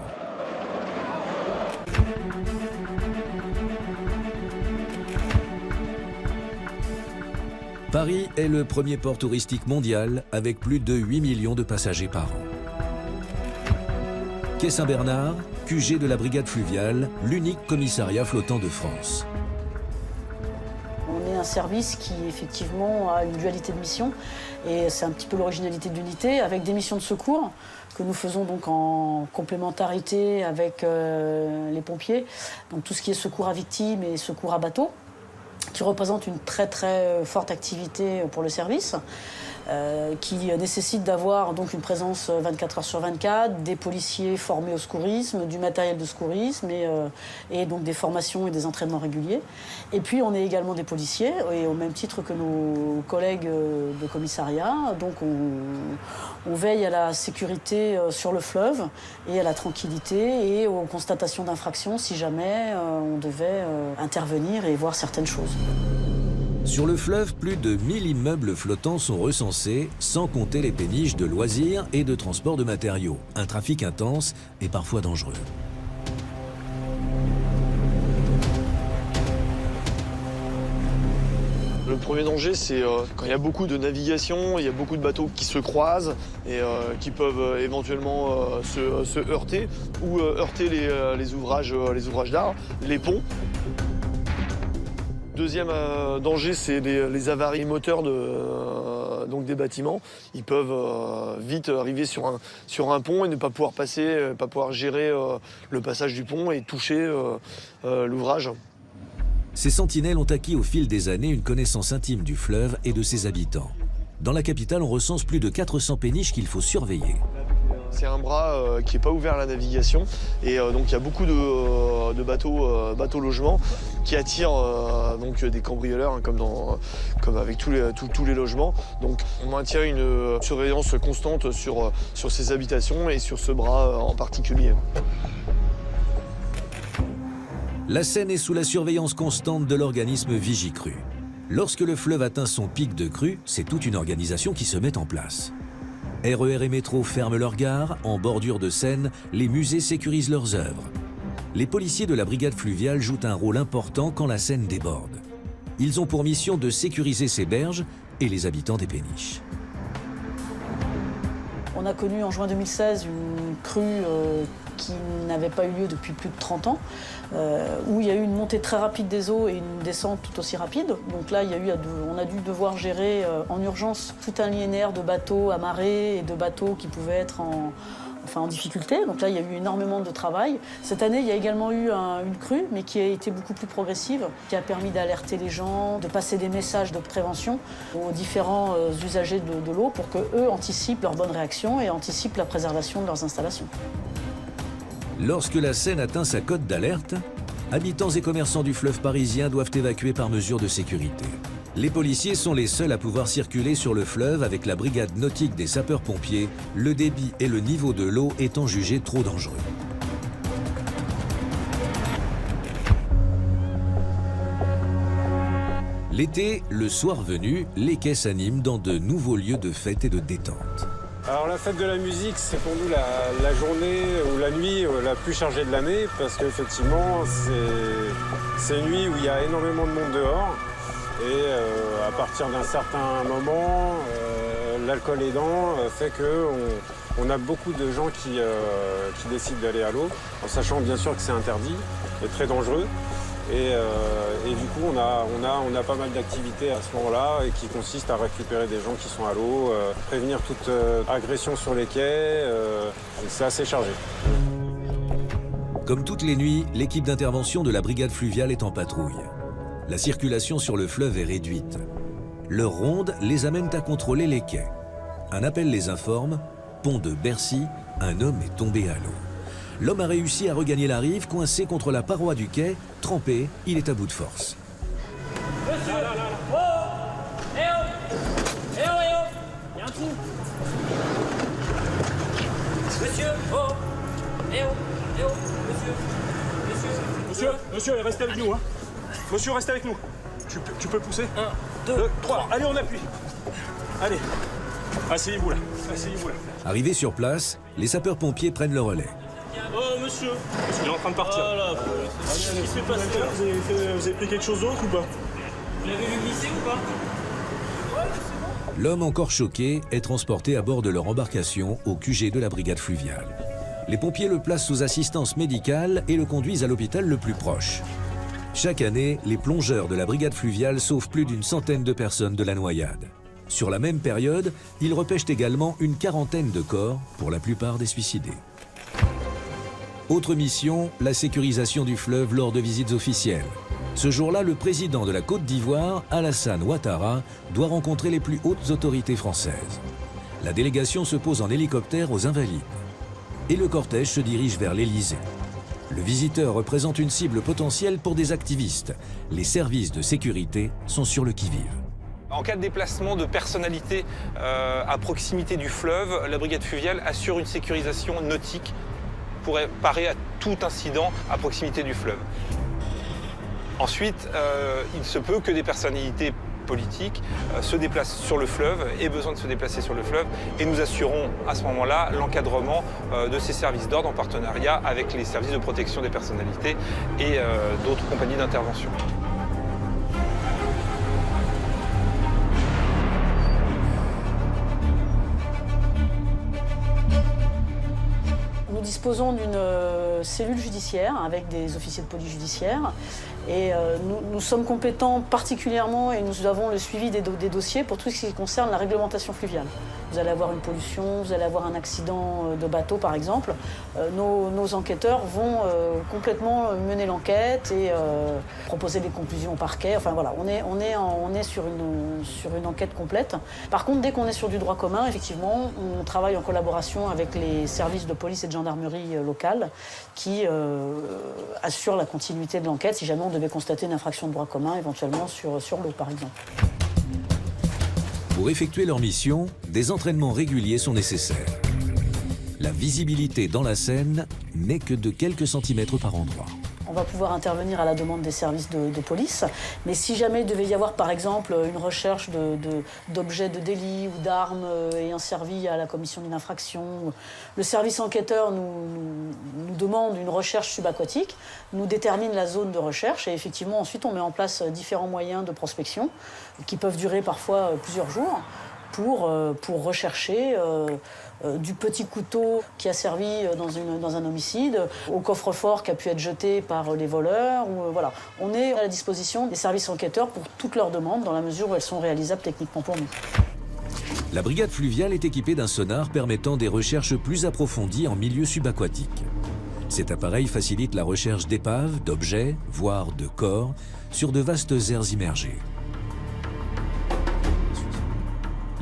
Paris est le premier port touristique mondial avec plus de 8 millions de passagers par an. Quai Saint-Bernard, QG de la brigade fluviale, l'unique commissariat flottant de France. On est un service qui, effectivement, a une dualité de mission. Et c'est un petit peu l'originalité de l'unité, avec des missions de secours que nous faisons donc en complémentarité avec les pompiers. Donc tout ce qui est secours à victimes et secours à bateau, qui représente une très très forte activité pour le service. Qui nécessite d'avoir donc une présence 24 heures sur 24, des policiers formés au secourisme, du matériel de secourisme et donc des formations et des entraînements réguliers. Et puis on est également des policiers, et au même titre que nos collègues de commissariat, donc on veille à la sécurité sur le fleuve et à la tranquillité et aux constatations d'infractions si jamais on devait intervenir et voir certaines choses. Sur le fleuve, plus de 1000 immeubles flottants sont recensés, sans compter les péniches de loisirs et de transport de matériaux. Un trafic intense et parfois dangereux. Le premier danger, c'est quand il y a beaucoup de navigation, il y a beaucoup de bateaux qui se croisent et qui peuvent éventuellement se heurter ou heurter les ouvrages d'art, les ponts. Deuxième danger, c'est les avaries moteurs donc des bâtiments. Ils peuvent vite arriver sur un pont et ne pas pouvoir passer, pas pouvoir gérer le passage du pont et toucher l'ouvrage. Ces sentinelles ont acquis au fil des années une connaissance intime du fleuve et de ses habitants. Dans la capitale, on recense plus de 400 péniches qu'il faut surveiller. C'est un bras qui n'est pas ouvert à la navigation et donc il y a beaucoup de bateaux logements qui attirent donc des cambrioleurs, hein, comme avec tous les logements. Donc on maintient une surveillance constante sur ces habitations et sur ce bras en particulier. La Seine est sous la surveillance constante de l'organisme Vigicru. Lorsque le fleuve atteint son pic de crue, c'est toute une organisation qui se met en place. RER et métro ferment leurs gares, en bordure de Seine, les musées sécurisent leurs œuvres. Les policiers de la brigade fluviale jouent un rôle important quand la Seine déborde. Ils ont pour mission de sécuriser ces berges et les habitants des péniches. On a connu en juin 2016 une crue qui n'avait pas eu lieu depuis plus de 30 ans, où il y a eu une montée très rapide des eaux et une descente tout aussi rapide. Donc là, on a dû devoir gérer en urgence tout un linéaire de bateaux amarrés et de bateaux qui pouvaient être en difficulté. Donc là, il y a eu énormément de travail. Cette année, il y a également eu une crue, mais qui a été beaucoup plus progressive, qui a permis d'alerter les gens, de passer des messages de prévention aux différents usagers de l'eau pour qu'eux anticipent leurs bonnes réactions et anticipent la préservation de leurs installations. Lorsque la Seine atteint sa cote d'alerte, habitants et commerçants du fleuve parisien doivent évacuer par mesure de sécurité. Les policiers sont les seuls à pouvoir circuler sur le fleuve avec la brigade nautique des sapeurs-pompiers, le débit et le niveau de l'eau étant jugés trop dangereux. L'été, le soir venu, les quais s'animent dans de nouveaux lieux de fête et de détente. Alors la fête de la musique, c'est pour nous la journée ou la nuit la plus chargée de l'année parce qu'effectivement, c'est une nuit où il y a énormément de monde dehors et à partir d'un certain moment, l'alcool aidant fait qu'on a beaucoup de gens qui décident d'aller à l'eau, en sachant bien sûr que c'est interdit et très dangereux. Et du coup, on a pas mal d'activités à ce moment-là et qui consistent à récupérer des gens qui sont à l'eau, prévenir toute agression sur les quais. C'est assez chargé. Comme toutes les nuits, l'équipe d'intervention de la brigade fluviale est en patrouille. La circulation sur le fleuve est réduite. Leurs rondes les amènent à contrôler les quais. Un appel les informe, pont de Bercy, un homme est tombé à l'eau. L'homme a réussi à regagner la rive, coincé contre la paroi du quai. Trempé, il est à bout de force. Monsieur, oh, eh oh, eh oh, eh oh, il y a un trou. Monsieur, oh, eh oh, Monsieur, restez avec nous, hein. Monsieur, restez avec nous. Tu peux pousser 1, 2, 3. Allez, on appuie. Allez. Asseyez-vous là. Arrivés sur place, les sapeurs-pompiers prennent le relais. Oh, monsieur. Il est en train de partir. Oh là, qu'est-ce qui s'est passé là? Vous avez pris quelque chose d'autre ou pas? Vous l'avez vu glisser ou pas? L'homme encore choqué est transporté à bord de leur embarcation au QG de la brigade fluviale. Les pompiers le placent sous assistance médicale et le conduisent à l'hôpital le plus proche. Chaque année, les plongeurs de la brigade fluviale sauvent plus d'une centaine de personnes de la noyade. Sur la même période, ils repêchent également une quarantaine de corps, pour la plupart des suicidés. Autre mission, la sécurisation du fleuve lors de visites officielles. Ce jour-là, le président de la Côte d'Ivoire, Alassane Ouattara, doit rencontrer les plus hautes autorités françaises. La délégation se pose en hélicoptère aux Invalides. Et le cortège se dirige vers l'Élysée. Le visiteur représente une cible potentielle pour des activistes. Les services de sécurité sont sur le qui-vive. En cas de déplacement de personnalités à proximité du fleuve, la brigade fluviale assure une sécurisation nautique pour parer à tout incident à proximité du fleuve. Ensuite, il se peut que des personnalités politiques se déplacent sur le fleuve, aient besoin de se déplacer sur le fleuve, et nous assurons à ce moment-là l'encadrement de ces services d'ordre en partenariat avec les services de protection des personnalités et d'autres compagnies d'intervention. Nous disposons d'une cellule judiciaire avec des officiers de police judiciaire et nous sommes compétents particulièrement et nous avons le suivi des dossiers pour tout ce qui concerne la réglementation fluviale. Vous allez avoir une pollution, vous allez avoir un accident de bateau par exemple. Nos enquêteurs vont complètement mener l'enquête et proposer des conclusions au parquet. Enfin voilà, on est sur une enquête complète. Par contre, dès qu'on est sur du droit commun, effectivement, on travaille en collaboration avec les services de police et de gendarmerie locale qui assurent la continuité de l'enquête si jamais on devait constater une infraction de droit commun, éventuellement sur l'eau par exemple. Pour effectuer leur mission, des entraînements réguliers sont nécessaires. La visibilité dans la Seine n'est que de quelques centimètres par endroit. On va pouvoir intervenir à la demande des services de police. Mais si jamais il devait y avoir, par exemple, une recherche d'objets de délit ou d'armes ayant servi à la commission d'une infraction, le service enquêteur nous demande une recherche subaquatique, nous détermine la zone de recherche et effectivement, ensuite, on met en place différents moyens de prospection qui peuvent durer parfois plusieurs jours pour rechercher du petit couteau qui a servi dans un homicide, au coffre-fort qui a pu être jeté par les voleurs. Voilà. On est à la disposition des services enquêteurs pour toutes leurs demandes, dans la mesure où elles sont réalisables techniquement pour nous. La brigade fluviale est équipée d'un sonar permettant des recherches plus approfondies en milieu subaquatique. Cet appareil facilite la recherche d'épaves, d'objets, voire de corps, sur de vastes aires immergées.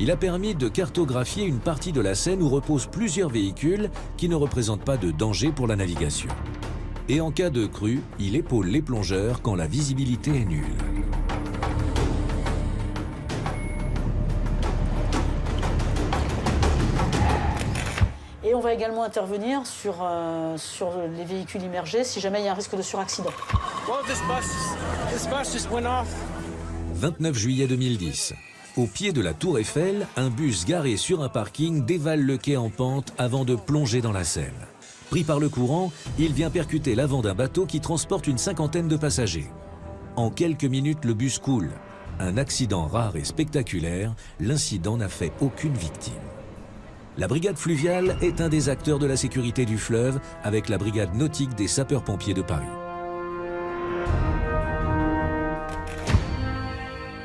Il a permis de cartographier une partie de la Seine où reposent plusieurs véhicules qui ne représentent pas de danger pour la navigation. Et en cas de crue, il épaule les plongeurs quand la visibilité est nulle. Et on va également intervenir sur les véhicules immergés si jamais il y a un risque de suraccident. 29 juillet 2010. Au pied de la Tour Eiffel, un bus garé sur un parking dévale le quai en pente avant de plonger dans la Seine. Pris par le courant, il vient percuter l'avant d'un bateau qui transporte une cinquantaine de passagers. En quelques minutes, le bus coule. Un accident rare et spectaculaire, l'incident n'a fait aucune victime. La brigade fluviale est un des acteurs de la sécurité du fleuve avec la brigade nautique des sapeurs-pompiers de Paris.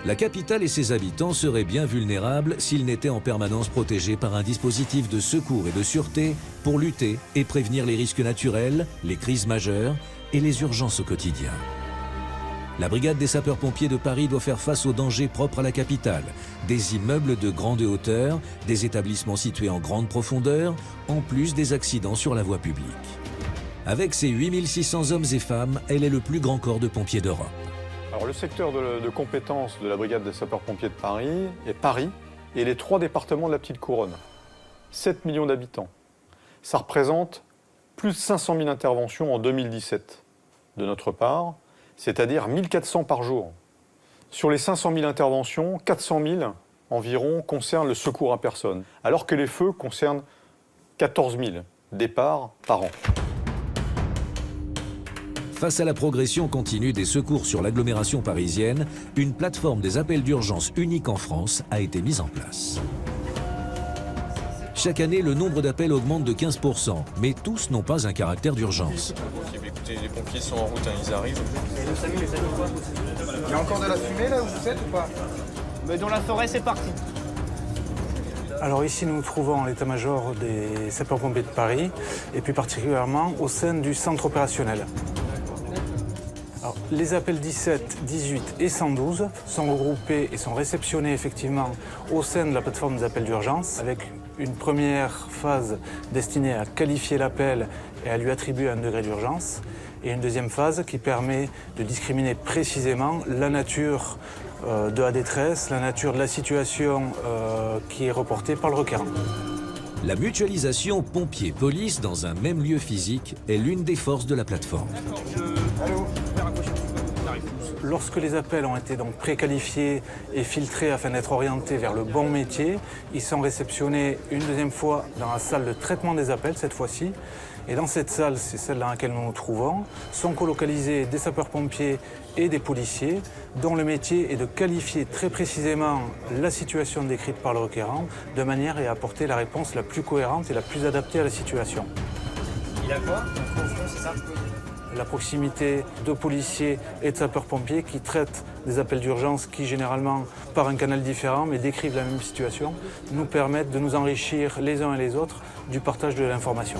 La capitale et ses habitants seraient bien vulnérables s'ils n'étaient en permanence protégés par un dispositif de secours et de sûreté pour lutter et prévenir les risques naturels, les crises majeures et les urgences au quotidien. La brigade des sapeurs-pompiers de Paris doit faire face aux dangers propres à la capitale, des immeubles de grande hauteur, des établissements situés en grande profondeur, en plus des accidents sur la voie publique. Avec ses 8600 hommes et femmes, elle est le plus grand corps de pompiers d'Europe. Alors, le secteur de compétence de la brigade des sapeurs-pompiers de Paris est Paris et les 3 départements de la Petite Couronne. 7 millions d'habitants. Ça représente plus de 500 000 interventions en 2017 de notre part, c'est-à-dire 1400 par jour. Sur les 500 000 interventions, 400 000 environ concernent le secours à personne, alors que les feux concernent 14 000 départs par an. Face à la progression continue des secours sur l'agglomération parisienne, une plateforme des appels d'urgence unique en France a été mise en place. Chaque année, le nombre d'appels augmente de 15%, mais tous n'ont pas un caractère d'urgence. Écoutez, les pompiers sont en route, hein, ils arrivent. Il y a encore de la fumée là où vous êtes ou pas? Mais dans la forêt, c'est parti. Alors ici, nous nous trouvons à l'état-major des sapeurs-pompiers de Paris, et plus particulièrement au sein du centre opérationnel. Alors, les appels 17, 18 et 112 sont regroupés et sont réceptionnés effectivement au sein de la plateforme des appels d'urgence, avec une première phase destinée à qualifier l'appel et à lui attribuer un degré d'urgence, et une deuxième phase qui permet de discriminer précisément la nature de la détresse, la nature de la situation qui est reportée par le requérant. La mutualisation pompiers-police dans un même lieu physique est l'une des forces de la plateforme. Lorsque les appels ont été donc préqualifiés et filtrés afin d'être orientés vers le bon métier, ils sont réceptionnés une deuxième fois dans la salle de traitement des appels cette fois-ci. Et dans cette salle, c'est celle dans laquelle nous nous trouvons, sont colocalisés des sapeurs-pompiers et des policiers dont le métier est de qualifier très précisément la situation décrite par le requérant de manière à apporter la réponse la plus cohérente et la plus adaptée à la situation. Il a quoi? C'est ça? La proximité de policiers et de sapeurs-pompiers qui traitent des appels d'urgence qui, généralement, par un canal différent, mais décrivent la même situation, nous permettent de nous enrichir les uns et les autres du partage de l'information.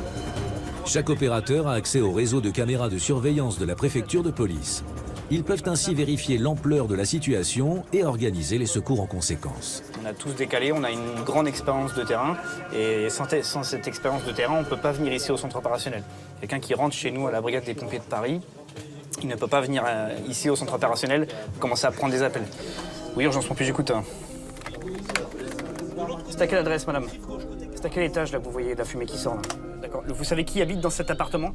Chaque opérateur a accès au réseau de caméras de surveillance de la préfecture de police. Ils peuvent ainsi vérifier l'ampleur de la situation et organiser les secours en conséquence. On a tous décalé, on a une grande expérience de terrain et sans cette expérience de terrain, on ne peut pas venir ici au centre opérationnel. Quelqu'un qui rentre chez nous à la brigade des pompiers de Paris, il ne peut pas venir ici au centre opérationnel commencer à prendre des appels. Oui, urgence pompier, j'écoute. C'est à quelle adresse, madame? C'est à quel étage là que vous voyez la fumée qui sort là? D'accord. Vous savez qui habite dans cet appartement?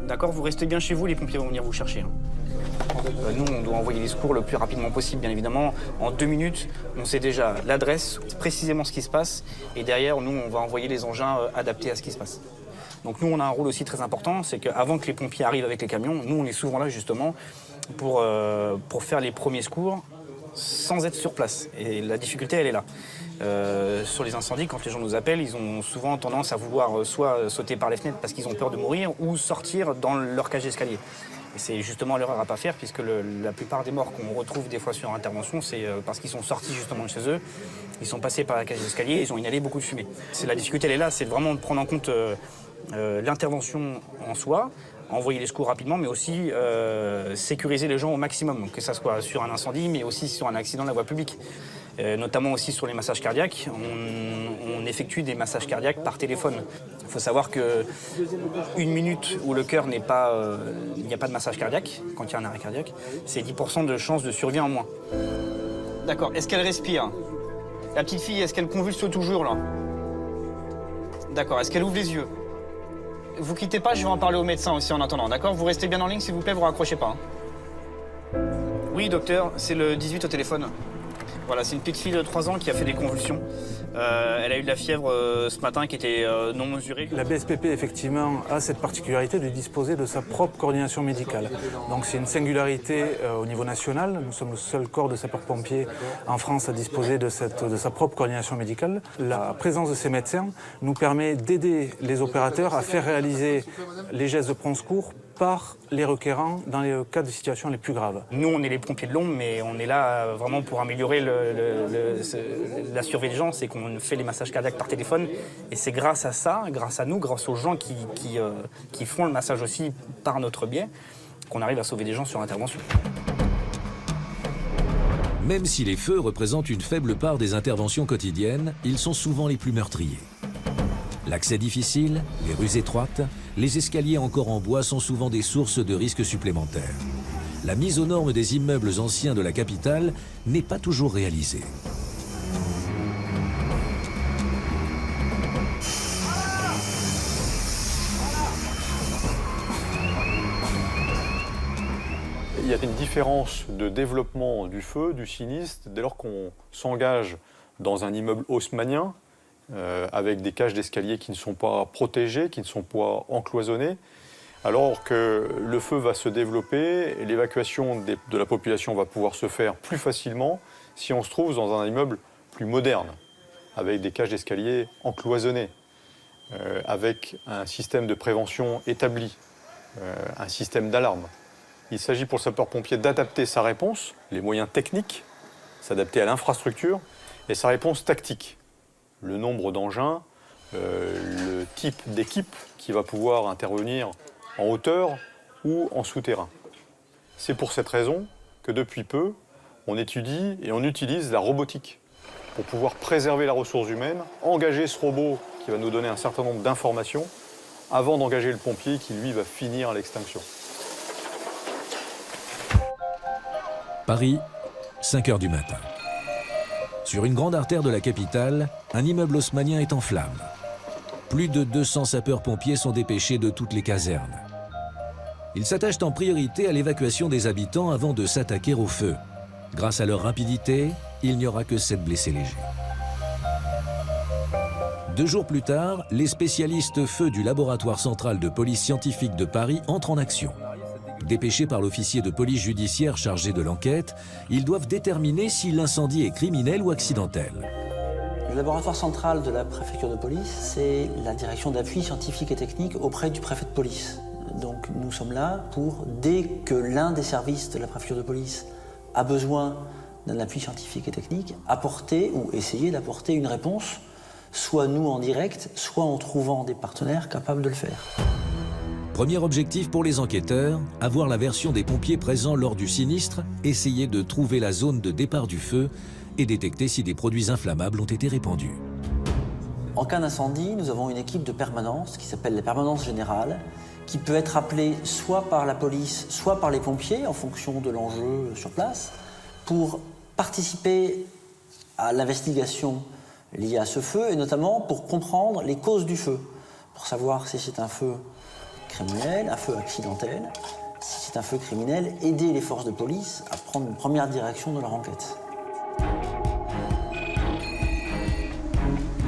D'accord, vous restez bien chez vous, les pompiers vont venir vous chercher. Nous, on doit envoyer les secours le plus rapidement possible, bien évidemment. En 2 minutes, on sait déjà l'adresse, précisément ce qui se passe. Et derrière, nous, on va envoyer les engins adaptés à ce qui se passe. Donc nous, on a un rôle aussi très important, c'est qu'avant que les pompiers arrivent avec les camions, nous, on est souvent là, justement, pour faire les premiers secours sans être sur place. Et la difficulté, elle est là. Sur les incendies, quand les gens nous appellent, ils ont souvent tendance à vouloir soit sauter par les fenêtres parce qu'ils ont peur de mourir ou sortir dans leur cage d'escalier. Et c'est justement l'erreur à ne pas faire puisque la plupart des morts qu'on retrouve des fois sur intervention, c'est parce qu'ils sont sortis justement de chez eux, ils sont passés par la cage d'escalier, ils ont inhalé beaucoup de fumée. La difficulté, elle est là, c'est vraiment de prendre en compte l'intervention en soi, envoyer les secours rapidement, mais aussi sécuriser les gens au maximum, donc que ça soit sur un incendie, mais aussi sur un accident de la voie publique. Notamment aussi sur les massages cardiaques. On effectue des massages cardiaques par téléphone. Il faut savoir que 1 minute où le cœur n'est pas, il n'y a pas de massage cardiaque, quand il y a un arrêt cardiaque, c'est 10% de chance de survie en moins. D'accord. Est-ce qu'elle respire? La petite fille, est-ce qu'elle convulse toujours là? D'accord. Est-ce qu'elle ouvre les yeux? Vous quittez pas, je vais en parler au médecin aussi en attendant, d'accord? Vous restez bien en ligne, s'il vous plaît, vous raccrochez pas. Oui, docteur, c'est le 18 au téléphone. Voilà, c'est une petite fille de 3 ans qui a fait des convulsions. Elle a eu de la fièvre ce matin qui était non mesurée. La BSPP, effectivement, a cette particularité de disposer de sa propre coordination médicale. Donc c'est une singularité au niveau national. Nous sommes le seul corps de sapeurs-pompiers en France à disposer de sa propre coordination médicale. La présence de ces médecins nous permet d'aider les opérateurs à faire réaliser les gestes de prompt secours par les requérants dans les cas de situations les plus graves. Nous, on est les pompiers de l'ombre, mais on est là vraiment pour améliorer la survie des gens. C'est qu'on fait les massages cardiaques par téléphone. Et c'est grâce à ça, grâce à nous, grâce aux gens qui font le massage aussi par notre biais, qu'on arrive à sauver des gens sur intervention. Même si les feux représentent une faible part des interventions quotidiennes, ils sont souvent les plus meurtriers. L'accès difficile, les rues étroites, les escaliers encore en bois sont souvent des sources de risques supplémentaires. La mise aux normes des immeubles anciens de la capitale n'est pas toujours réalisée. Il y a une différence de développement du feu, du sinistre, dès lors qu'on s'engage dans un immeuble haussmannien, avec des cages d'escalier qui ne sont pas protégées, qui ne sont pas encloisonnées, alors que le feu va se développer et l'évacuation de la population va pouvoir se faire plus facilement si on se trouve dans un immeuble plus moderne. avec des cages d'escalier encloisonnées, avec un système de prévention établi, un système d'alarme. Il s'agit pour le sapeur-pompier d'adapter sa réponse, les moyens techniques, s'adapter à l'infrastructure, et sa réponse tactique. Le nombre d'engins, le type d'équipe qui va pouvoir intervenir en hauteur ou en souterrain. C'est pour cette raison que depuis peu, on étudie et on utilise la robotique pour pouvoir préserver la ressource humaine, engager ce robot qui va nous donner un certain nombre d'informations avant d'engager le pompier qui, lui, va finir à l'extinction. Paris, 5 h du matin. Sur une grande artère de la capitale, un immeuble haussmannien est en flammes. Plus de 200 sapeurs-pompiers sont dépêchés de toutes les casernes. Ils s'attachent en priorité à l'évacuation des habitants avant de s'attaquer au feu. Grâce à leur rapidité, il n'y aura que 7 blessés légers. 2 jours plus tard, les spécialistes feu du laboratoire central de police scientifique de Paris entrent en action. Dépêchés par l'officier de police judiciaire chargé de l'enquête, ils doivent déterminer si l'incendie est criminel ou accidentel. Le laboratoire central de la préfecture de police, c'est la direction d'appui scientifique et technique auprès du préfet de police. Donc nous sommes là pour, dès que l'un des services de la préfecture de police a besoin d'un appui scientifique et technique, apporter ou essayer d'apporter une réponse, soit nous en direct, soit en trouvant des partenaires capables de le faire. Premier objectif pour les enquêteurs, avoir la version des pompiers présents lors du sinistre, essayer de trouver la zone de départ du feu et détecter si des produits inflammables ont été répandus. En cas d'incendie, nous avons une équipe de permanence qui s'appelle la permanence générale, qui peut être appelée soit par la police, soit par les pompiers, en fonction de l'enjeu sur place, pour participer à l'investigation liée à ce feu, et notamment pour comprendre les causes du feu, pour savoir si c'est un feu criminel, un feu accidentel. Si c'est un feu criminel, aider les forces de police à prendre une première direction de leur enquête.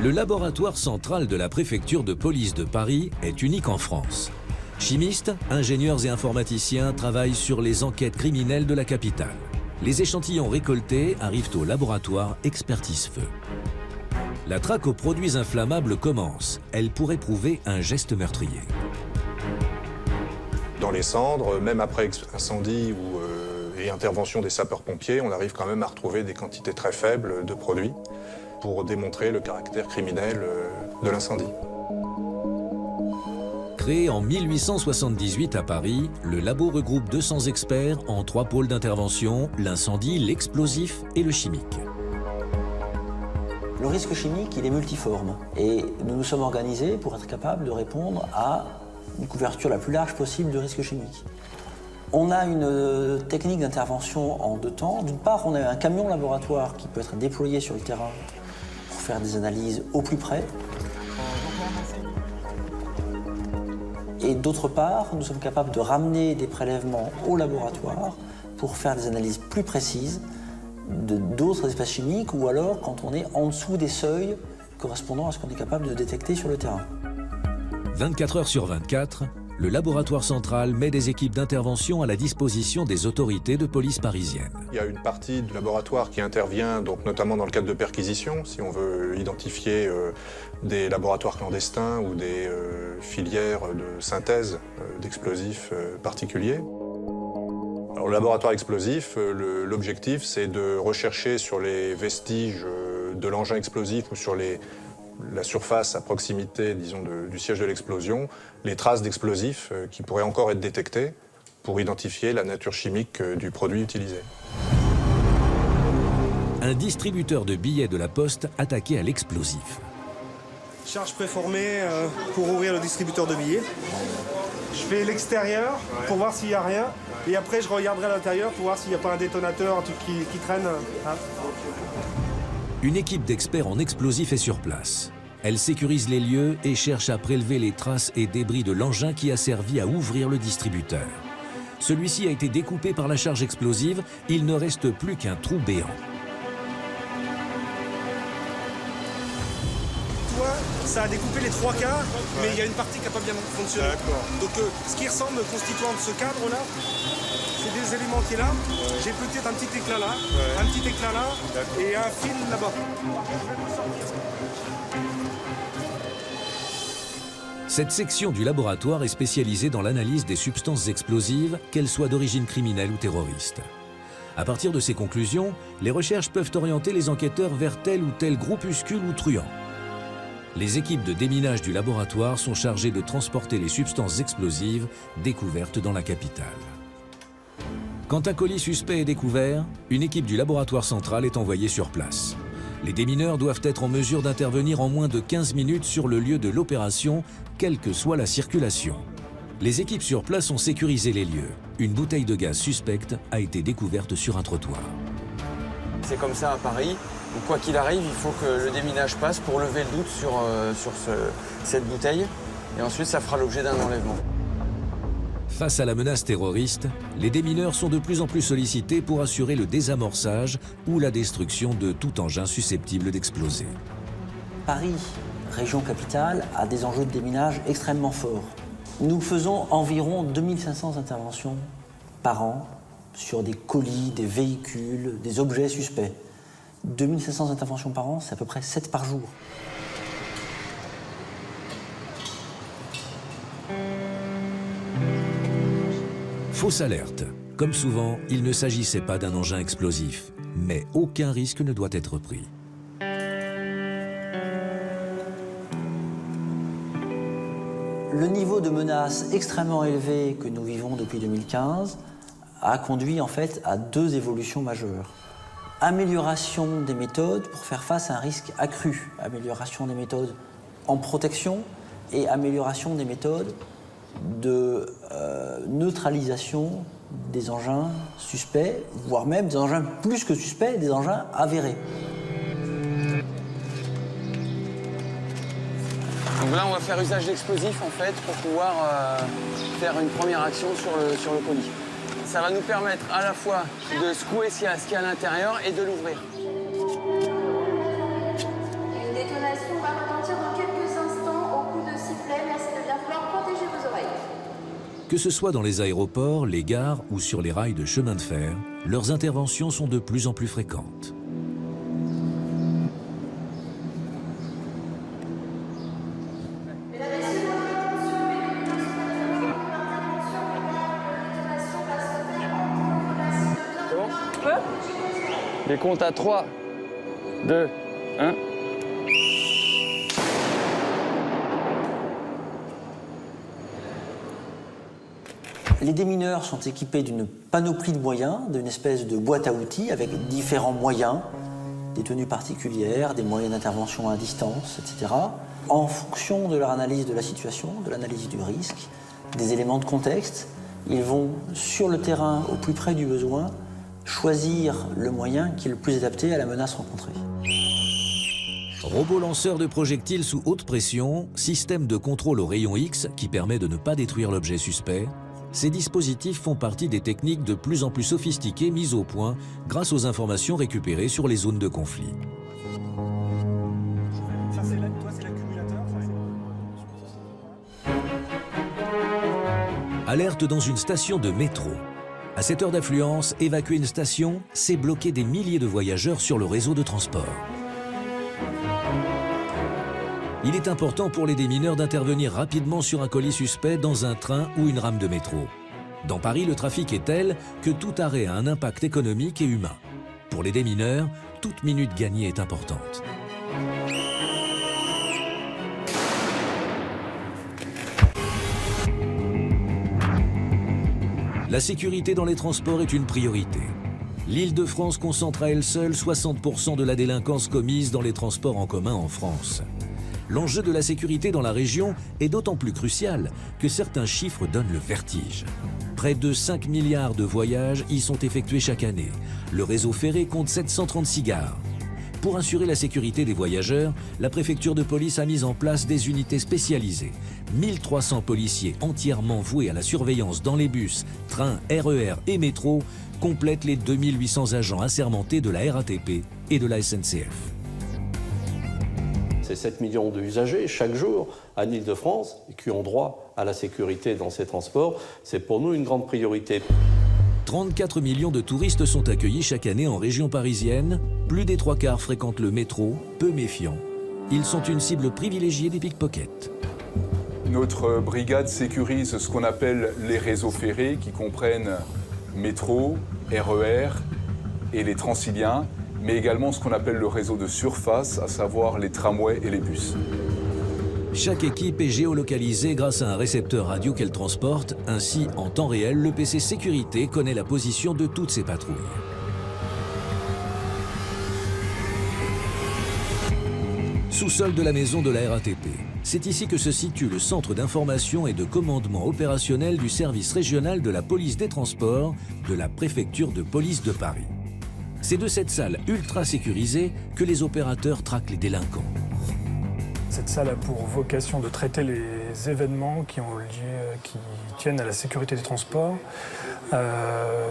Le laboratoire central de la préfecture de police de Paris est unique en France. Chimistes, ingénieurs et informaticiens travaillent sur les enquêtes criminelles de la capitale. Les échantillons récoltés arrivent au laboratoire Expertise Feu. La traque aux produits inflammables commence. Elle pourrait prouver un geste meurtrier. Dans les cendres, même après incendie et intervention des sapeurs-pompiers, on arrive quand même à retrouver des quantités très faibles de produits pour démontrer le caractère criminel de l'incendie. Créé en 1878 à Paris, le labo regroupe 200 experts en 3 pôles d'intervention, l'incendie, l'explosif et le chimique. Le risque chimique, il est multiforme. Et nous nous sommes organisés pour être capables de répondre à une couverture la plus large possible du risque chimique. On a une technique d'intervention en 2 temps. D'une part, on a un camion laboratoire qui peut être déployé sur le terrain pour faire des analyses au plus près. Et d'autre part, nous sommes capables de ramener des prélèvements au laboratoire pour faire des analyses plus précises d'autres espèces chimiques ou alors quand on est en dessous des seuils correspondant à ce qu'on est capable de détecter sur le terrain. 24 heures sur 24, le laboratoire central met des équipes d'intervention à la disposition des autorités de police parisiennes. Il y a une partie du laboratoire qui intervient, donc notamment dans le cadre de perquisitions, si on veut identifier des laboratoires clandestins ou des filières de synthèse d'explosifs particuliers. Alors, le laboratoire explosif, l'objectif, c'est de rechercher sur les vestiges de l'engin explosif ou sur la surface à proximité, disons, du siège de l'explosion, les traces d'explosifs qui pourraient encore être détectées pour identifier la nature chimique du produit utilisé. Un distributeur de billets de la Poste attaqué à l'explosif. Charge préformée pour ouvrir le distributeur de billets. Je fais l'extérieur pour voir s'il n'y a rien. Et après, je regarderai à l'intérieur pour voir s'il n'y a pas un détonateur, un truc qui traîne. Hein. Une équipe d'experts en explosifs est sur place. Elle sécurise les lieux et cherche à prélever les traces et débris de l'engin qui a servi à ouvrir le distributeur. Celui-ci a été découpé par la charge explosive, il ne reste plus qu'un trou béant. Ça a découpé les 3 quarts, mais il y a une partie qui n'a pas bien fonctionné. Donc ce qui ressemble constituant de ce cadre-là, c'est des éléments qui est là. J'ai peut-être un petit éclat là, un petit éclat là, et un fil là-bas. Cette section du laboratoire est spécialisée dans l'analyse des substances explosives, qu'elles soient d'origine criminelle ou terroriste. À partir de ces conclusions, les recherches peuvent orienter les enquêteurs vers tel ou tel groupuscule ou truand. Les équipes de déminage du laboratoire sont chargées de transporter les substances explosives découvertes dans la capitale. Quand un colis suspect est découvert, une équipe du laboratoire central est envoyée sur place. Les démineurs doivent être en mesure d'intervenir en moins de 15 minutes sur le lieu de l'opération, quelle que soit la circulation. Les équipes sur place ont sécurisé les lieux. Une bouteille de gaz suspecte a été découverte sur un trottoir. C'est comme ça à Paris, où quoi qu'il arrive, il faut que le déminage passe pour lever le doute sur cette bouteille. Et ensuite, ça fera l'objet d'un enlèvement. Face à la menace terroriste, les démineurs sont de plus en plus sollicités pour assurer le désamorçage ou la destruction de tout engin susceptible d'exploser. Paris, région capitale, a des enjeux de déminage extrêmement forts. Nous faisons environ 2500 interventions par an sur des colis, des véhicules, des objets suspects. 2500 interventions par an, c'est à peu près 7 par jour. Fausse alerte. Comme souvent, il ne s'agissait pas d'un engin explosif, mais aucun risque ne doit être pris. Le niveau de menace extrêmement élevé que nous vivons depuis 2015 a conduit en fait à 2 évolutions majeures. Amélioration des méthodes pour faire face à un risque accru. Amélioration des méthodes en protection et amélioration des méthodes de neutralisation des engins suspects, voire même des engins plus que suspects, des engins avérés. Donc là, on va faire usage d'explosifs en fait pour pouvoir faire une première action sur le colis. Ça va nous permettre à la fois de secouer ce qu'il y a à l'intérieur et de l'ouvrir. Une détonation va retentir dans quelques instants au coup de sifflet. Merci de bien vouloir protéger vos oreilles. Que ce soit dans les aéroports, les gares ou sur les rails de chemin de fer, leurs interventions sont de plus en plus fréquentes. Les comptes à 3, 2, 1. Les démineurs sont équipés d'une panoplie de moyens, d'une espèce de boîte à outils avec différents moyens, des tenues particulières, des moyens d'intervention à distance, etc. En fonction de leur analyse de la situation, de l'analyse du risque, des éléments de contexte, ils vont sur le terrain au plus près du besoin choisir le moyen qui est le plus adapté à la menace rencontrée. Robot lanceur de projectiles sous haute pression, système de contrôle au rayon X qui permet de ne pas détruire l'objet suspect, ces dispositifs font partie des techniques de plus en plus sophistiquées mises au point grâce aux informations récupérées sur les zones de conflit. Alerte dans une station de métro. À cette heure d'affluence, évacuer une station, c'est bloquer des milliers de voyageurs sur le réseau de transport. Il est important pour les démineurs d'intervenir rapidement sur un colis suspect dans un train ou une rame de métro. Dans Paris, le trafic est tel que tout arrêt a un impact économique et humain. Pour les démineurs, toute minute gagnée est importante. La sécurité dans les transports est une priorité. L'Île-de-France concentre à elle seule 60% de la délinquance commise dans les transports en commun en France. L'enjeu de la sécurité dans la région est d'autant plus crucial que certains chiffres donnent le vertige. Près de 5 milliards de voyages y sont effectués chaque année. Le réseau ferré compte 736 gares. Pour assurer la sécurité des voyageurs, la préfecture de police a mis en place des unités spécialisées. 1300 policiers entièrement voués à la surveillance dans les bus, trains, RER et métros complètent les 2800 agents assermentés de la RATP et de la SNCF. C'est 7 millions d'usagers chaque jour en Île-de-France qui ont droit à la sécurité dans ces transports. C'est pour nous une grande priorité. 34 millions de touristes sont accueillis chaque année en région parisienne. Plus des 3/4 fréquentent le métro, peu méfiants. Ils sont une cible privilégiée des pickpockets. Notre brigade sécurise ce qu'on appelle les réseaux ferrés qui comprennent métro, RER et les Transiliens, mais également ce qu'on appelle le réseau de surface, à savoir les tramways et les bus. Chaque équipe est géolocalisée grâce à un récepteur radio qu'elle transporte. Ainsi, en temps réel, le PC Sécurité connaît la position de toutes ses patrouilles. Sous-sol de la maison de la RATP. C'est ici que se situe le centre d'information et de commandement opérationnel du service régional de la police des transports de la préfecture de police de Paris. C'est de cette salle ultra sécurisée que les opérateurs traquent les délinquants. Cette salle a pour vocation de traiter les événements qui tiennent à la sécurité des transports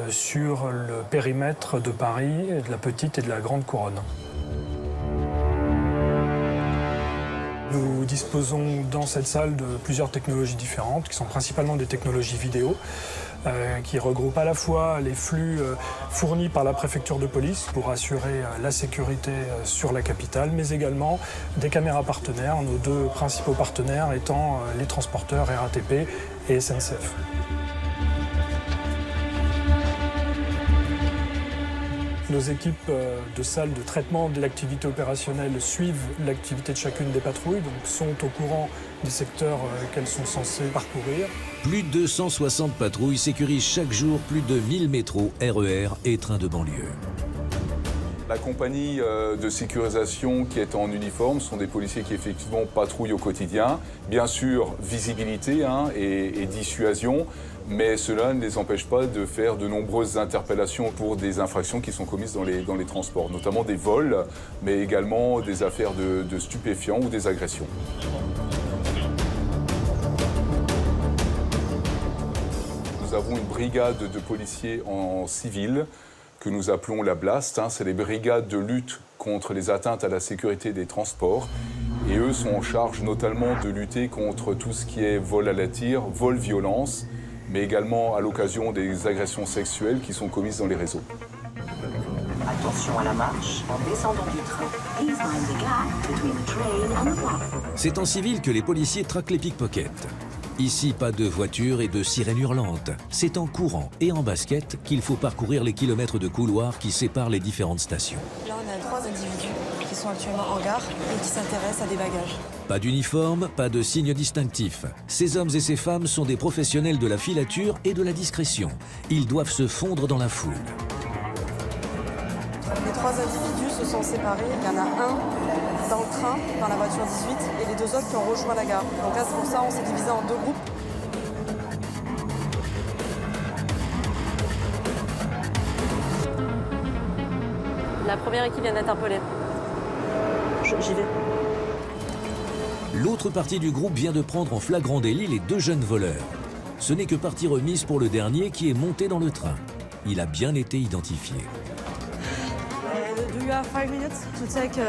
sur le périmètre de Paris, de la petite et de la grande couronne. Nous disposons dans cette salle de plusieurs technologies différentes, qui sont principalement des technologies vidéo, qui regroupent à la fois les flux fournis par la préfecture de police pour assurer la sécurité sur la capitale, mais également des caméras partenaires, nos deux principaux partenaires étant les transporteurs RATP et SNCF. Nos équipes de salles de traitement de l'activité opérationnelle suivent l'activité de chacune des patrouilles, donc sont au courant des secteurs qu'elles sont censées parcourir. Plus de 260 patrouilles sécurisent chaque jour plus de 1000 métros, RER et trains de banlieue. La compagnie de sécurisation qui est en uniforme sont des policiers qui effectivement patrouillent au quotidien. Bien sûr, visibilité et dissuasion, mais cela ne les empêche pas de faire de nombreuses interpellations pour des infractions qui sont commises dans les transports, notamment des vols, mais également des affaires de stupéfiants ou des agressions. Nous avons une brigade de policiers en civil que nous appelons la BLAST. C'est les brigades de lutte contre les atteintes à la sécurité des transports. Et eux sont en charge notamment de lutter contre tout ce qui est vol à la tire, vol violence, mais également à l'occasion des agressions sexuelles qui sont commises dans les réseaux. Attention à la marche en descendant du train. Please mind the gap between the train and the platform. C'est en civil que les policiers traquent les pickpockets. Ici, pas de voitures et de sirènes hurlantes. C'est en courant et en basket qu'il faut parcourir les kilomètres de couloirs qui séparent les différentes stations. Là, on a 3 individus qui sont actuellement en gare et qui s'intéressent à des bagages. Pas d'uniforme, pas de signe distinctif. Ces hommes et ces femmes sont des professionnels de la filature et de la discrétion. Ils doivent se fondre dans la foule. Les 3 individus se sont séparés. Il y en a un dans le train, dans la voiture 18, et les 2 autres qui ont rejoint la gare. Donc là, c'est pour ça on s'est divisé en 2 groupes. La première équipe vient d'interpeller. J'y vais. L'autre partie du groupe vient de prendre en flagrant délit les 2 jeunes voleurs. Ce n'est que partie remise pour le dernier qui est monté dans le train. Il a bien été identifié. Do you have 5 minutes to take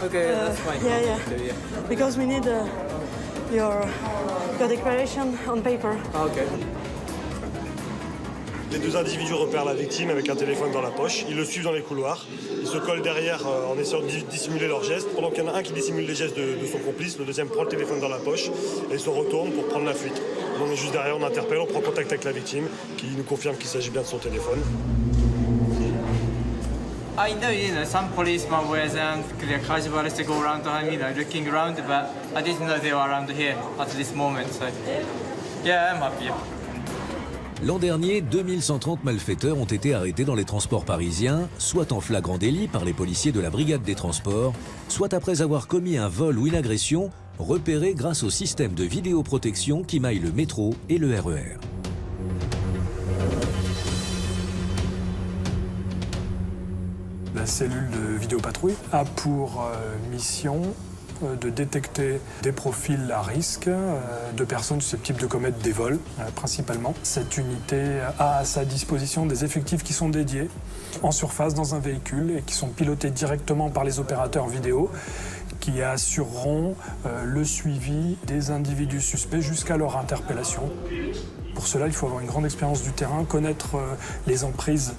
Okay, that's fine. Yeah. Because we need your declaration on paper. Okay. Les 2 individus repèrent la victime avec un téléphone dans la poche. Ils le suivent dans les couloirs. Ils se collent derrière en essayant de dissimuler leurs gestes. Pendant qu'il y en a un qui dissimule les gestes de son complice, le deuxième prend le téléphone dans la poche et se retourne pour prendre la fuite. On est juste derrière, on interpelle, on prend contact avec la victime qui nous confirme qu'il s'agit bien de son téléphone. I know, some policemen were there clear casual to go around, looking around, but I didn't know they were around here at this moment, so yeah, I'm happy. L'an dernier, 2130 malfaiteurs ont été arrêtés dans les transports parisiens, soit en flagrant délit par les policiers de la brigade des transports, soit après avoir commis un vol ou une agression, repérés grâce au système de vidéoprotection qui maille le métro et le RER. La cellule de vidéopatrouille a pour mission de détecter des profils à risque de personnes susceptibles de commettre des vols, principalement. Cette unité a à sa disposition des effectifs qui sont dédiés en surface dans un véhicule et qui sont pilotés directement par les opérateurs vidéo qui assureront le suivi des individus suspects jusqu'à leur interpellation. Pour cela, il faut avoir une grande expérience du terrain, connaître les emprises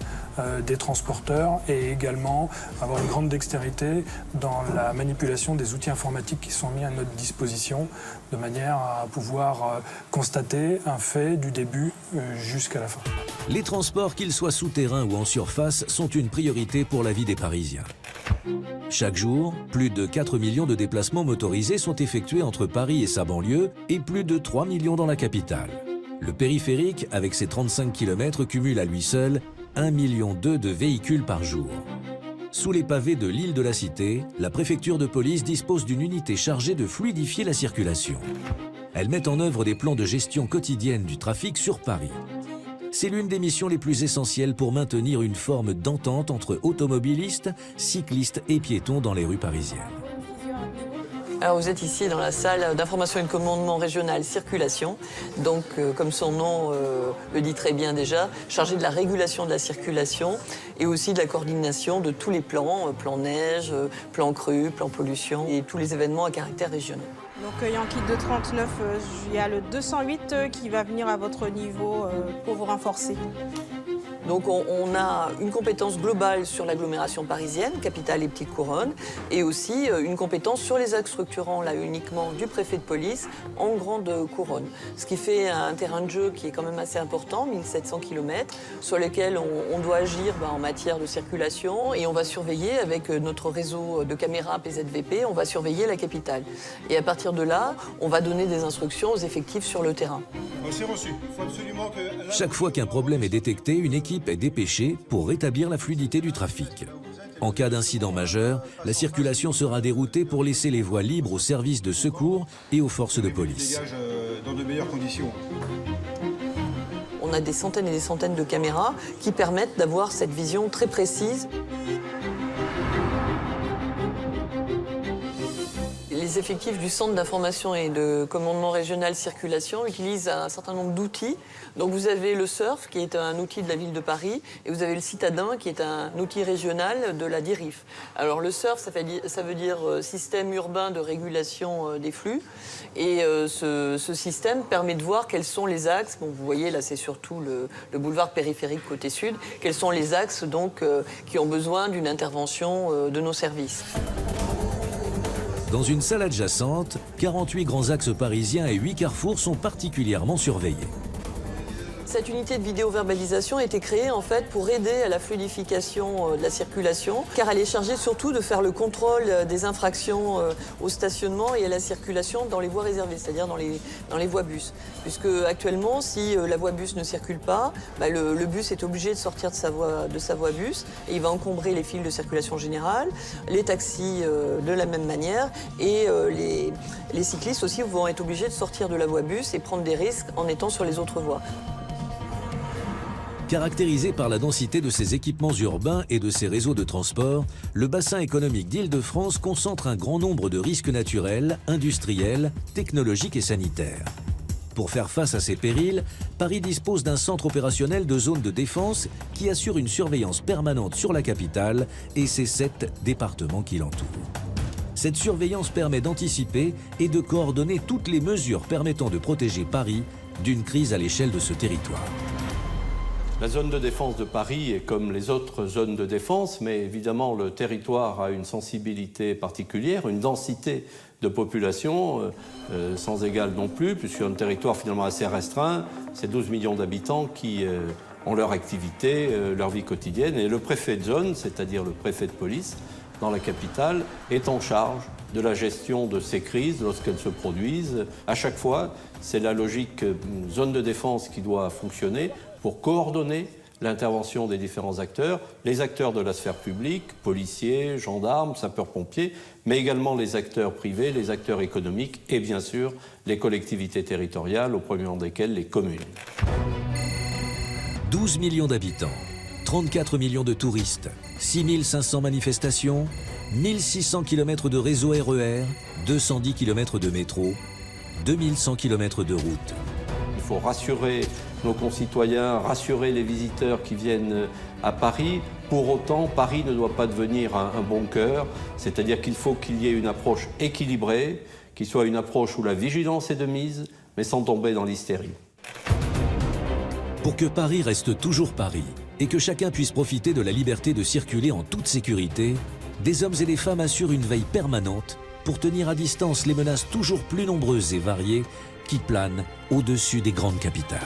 des transporteurs et également avoir une grande dextérité dans la manipulation des outils informatiques qui sont mis à notre disposition de manière à pouvoir constater un fait du début jusqu'à la fin. Les transports, qu'ils soient souterrains ou en surface, sont une priorité pour la vie des Parisiens. Chaque jour, plus de 4 millions de déplacements motorisés sont effectués entre Paris et sa banlieue et plus de 3 millions dans la capitale. Le périphérique, avec ses 35 km, cumule à lui seul 1,2 million de véhicules par jour. Sous les pavés de l'île de la Cité, la préfecture de police dispose d'une unité chargée de fluidifier la circulation. Elle met en œuvre des plans de gestion quotidienne du trafic sur Paris. C'est l'une des missions les plus essentielles pour maintenir une forme d'entente entre automobilistes, cyclistes et piétons dans les rues parisiennes. Alors vous êtes ici dans la salle d'information et de commandement régional circulation, donc comme son nom le dit très bien déjà, chargé de la régulation de la circulation et aussi de la coordination de tous les plans, plan neige, plan crue, plan pollution et tous les événements à caractère régional. Donc il y a un kit de 39, il y a le 208 qui va venir à votre niveau pour vous renforcer. Donc on a une compétence globale sur l'agglomération parisienne, capitale et petite couronne, et aussi une compétence sur les axes structurants, là uniquement du préfet de police, en grande couronne. Ce qui fait un terrain de jeu qui est quand même assez important, 1700 km, sur lequel on doit agir en matière de circulation, et on va surveiller avec notre réseau de caméras PZVP, on va surveiller la capitale. Et à partir de là, on va donner des instructions aux effectifs sur le terrain. C'est reçu. Il faut absolument que... Chaque fois qu'un problème est détecté, une équipe est dépêchée pour rétablir la fluidité du trafic. En cas d'incident majeur, la circulation sera déroutée pour laisser les voies libres aux services de secours et aux forces de police. Dans de meilleures conditions. On a des centaines et des centaines de caméras qui permettent d'avoir cette vision très précise. Les effectifs du Centre d'information et de commandement régional circulation utilisent un certain nombre d'outils. Donc vous avez le SURF, qui est un outil de la ville de Paris, et vous avez le Citadin, qui est un outil régional de la DIRIF. Alors le SURF, ça veut dire système urbain de régulation des flux. Et ce système permet de voir quels sont les axes. Bon, vous voyez, là, c'est surtout le boulevard périphérique côté sud. Quels sont les axes donc, qui ont besoin d'une intervention de nos services. Dans une salle adjacente, 48 grands axes parisiens et 8 carrefours sont particulièrement surveillés. Cette unité de vidéo-verbalisation a été créée en fait pour aider à la fluidification de la circulation, car elle est chargée surtout de faire le contrôle des infractions au stationnement et à la circulation dans les voies réservées, c'est-à-dire dans les voies bus. Puisque actuellement, si la voie bus ne circule pas, le bus est obligé de sortir de sa voie bus et il va encombrer les fils de circulation générale, les taxis de la même manière et les cyclistes aussi vont être obligés de sortir de la voie bus et prendre des risques en étant sur les autres voies. Caractérisé par la densité de ses équipements urbains et de ses réseaux de transport, le bassin économique d'Île-de-France concentre un grand nombre de risques naturels, industriels, technologiques et sanitaires. Pour faire face à ces périls, Paris dispose d'un centre opérationnel de zone de défense qui assure une surveillance permanente sur la capitale et ses 7 départements qui l'entourent. Cette surveillance permet d'anticiper et de coordonner toutes les mesures permettant de protéger Paris d'une crise à l'échelle de ce territoire. La zone de défense de Paris est comme les autres zones de défense, mais évidemment le territoire a une sensibilité particulière, une densité de population sans égale non plus, puisqu'il y a un territoire finalement assez restreint, c'est 12 millions d'habitants qui ont leur activité, leur vie quotidienne, et le préfet de zone, c'est-à-dire le préfet de police, dans la capitale, est en charge de la gestion de ces crises lorsqu'elles se produisent. À chaque fois, c'est la logique zone de défense qui doit fonctionner pour coordonner l'intervention des différents acteurs, les acteurs de la sphère publique, policiers, gendarmes, sapeurs-pompiers, mais également les acteurs privés, les acteurs économiques et bien sûr les collectivités territoriales, au premier rang desquelles les communes. 12 millions d'habitants, 34 millions de touristes, 6500 manifestations, 1600 km de réseau RER, 210 km de métro, 2100 km de route. Il faut rassurer nos concitoyens, rassurer les visiteurs qui viennent à Paris. Pour autant, Paris ne doit pas devenir un bunker, c'est-à-dire qu'il faut qu'il y ait une approche équilibrée, qui soit une approche où la vigilance est de mise, mais sans tomber dans l'hystérie. Pour que Paris reste toujours Paris et que chacun puisse profiter de la liberté de circuler en toute sécurité, des hommes et des femmes assurent une veille permanente pour tenir à distance les menaces toujours plus nombreuses et variées qui planent au-dessus des grandes capitales.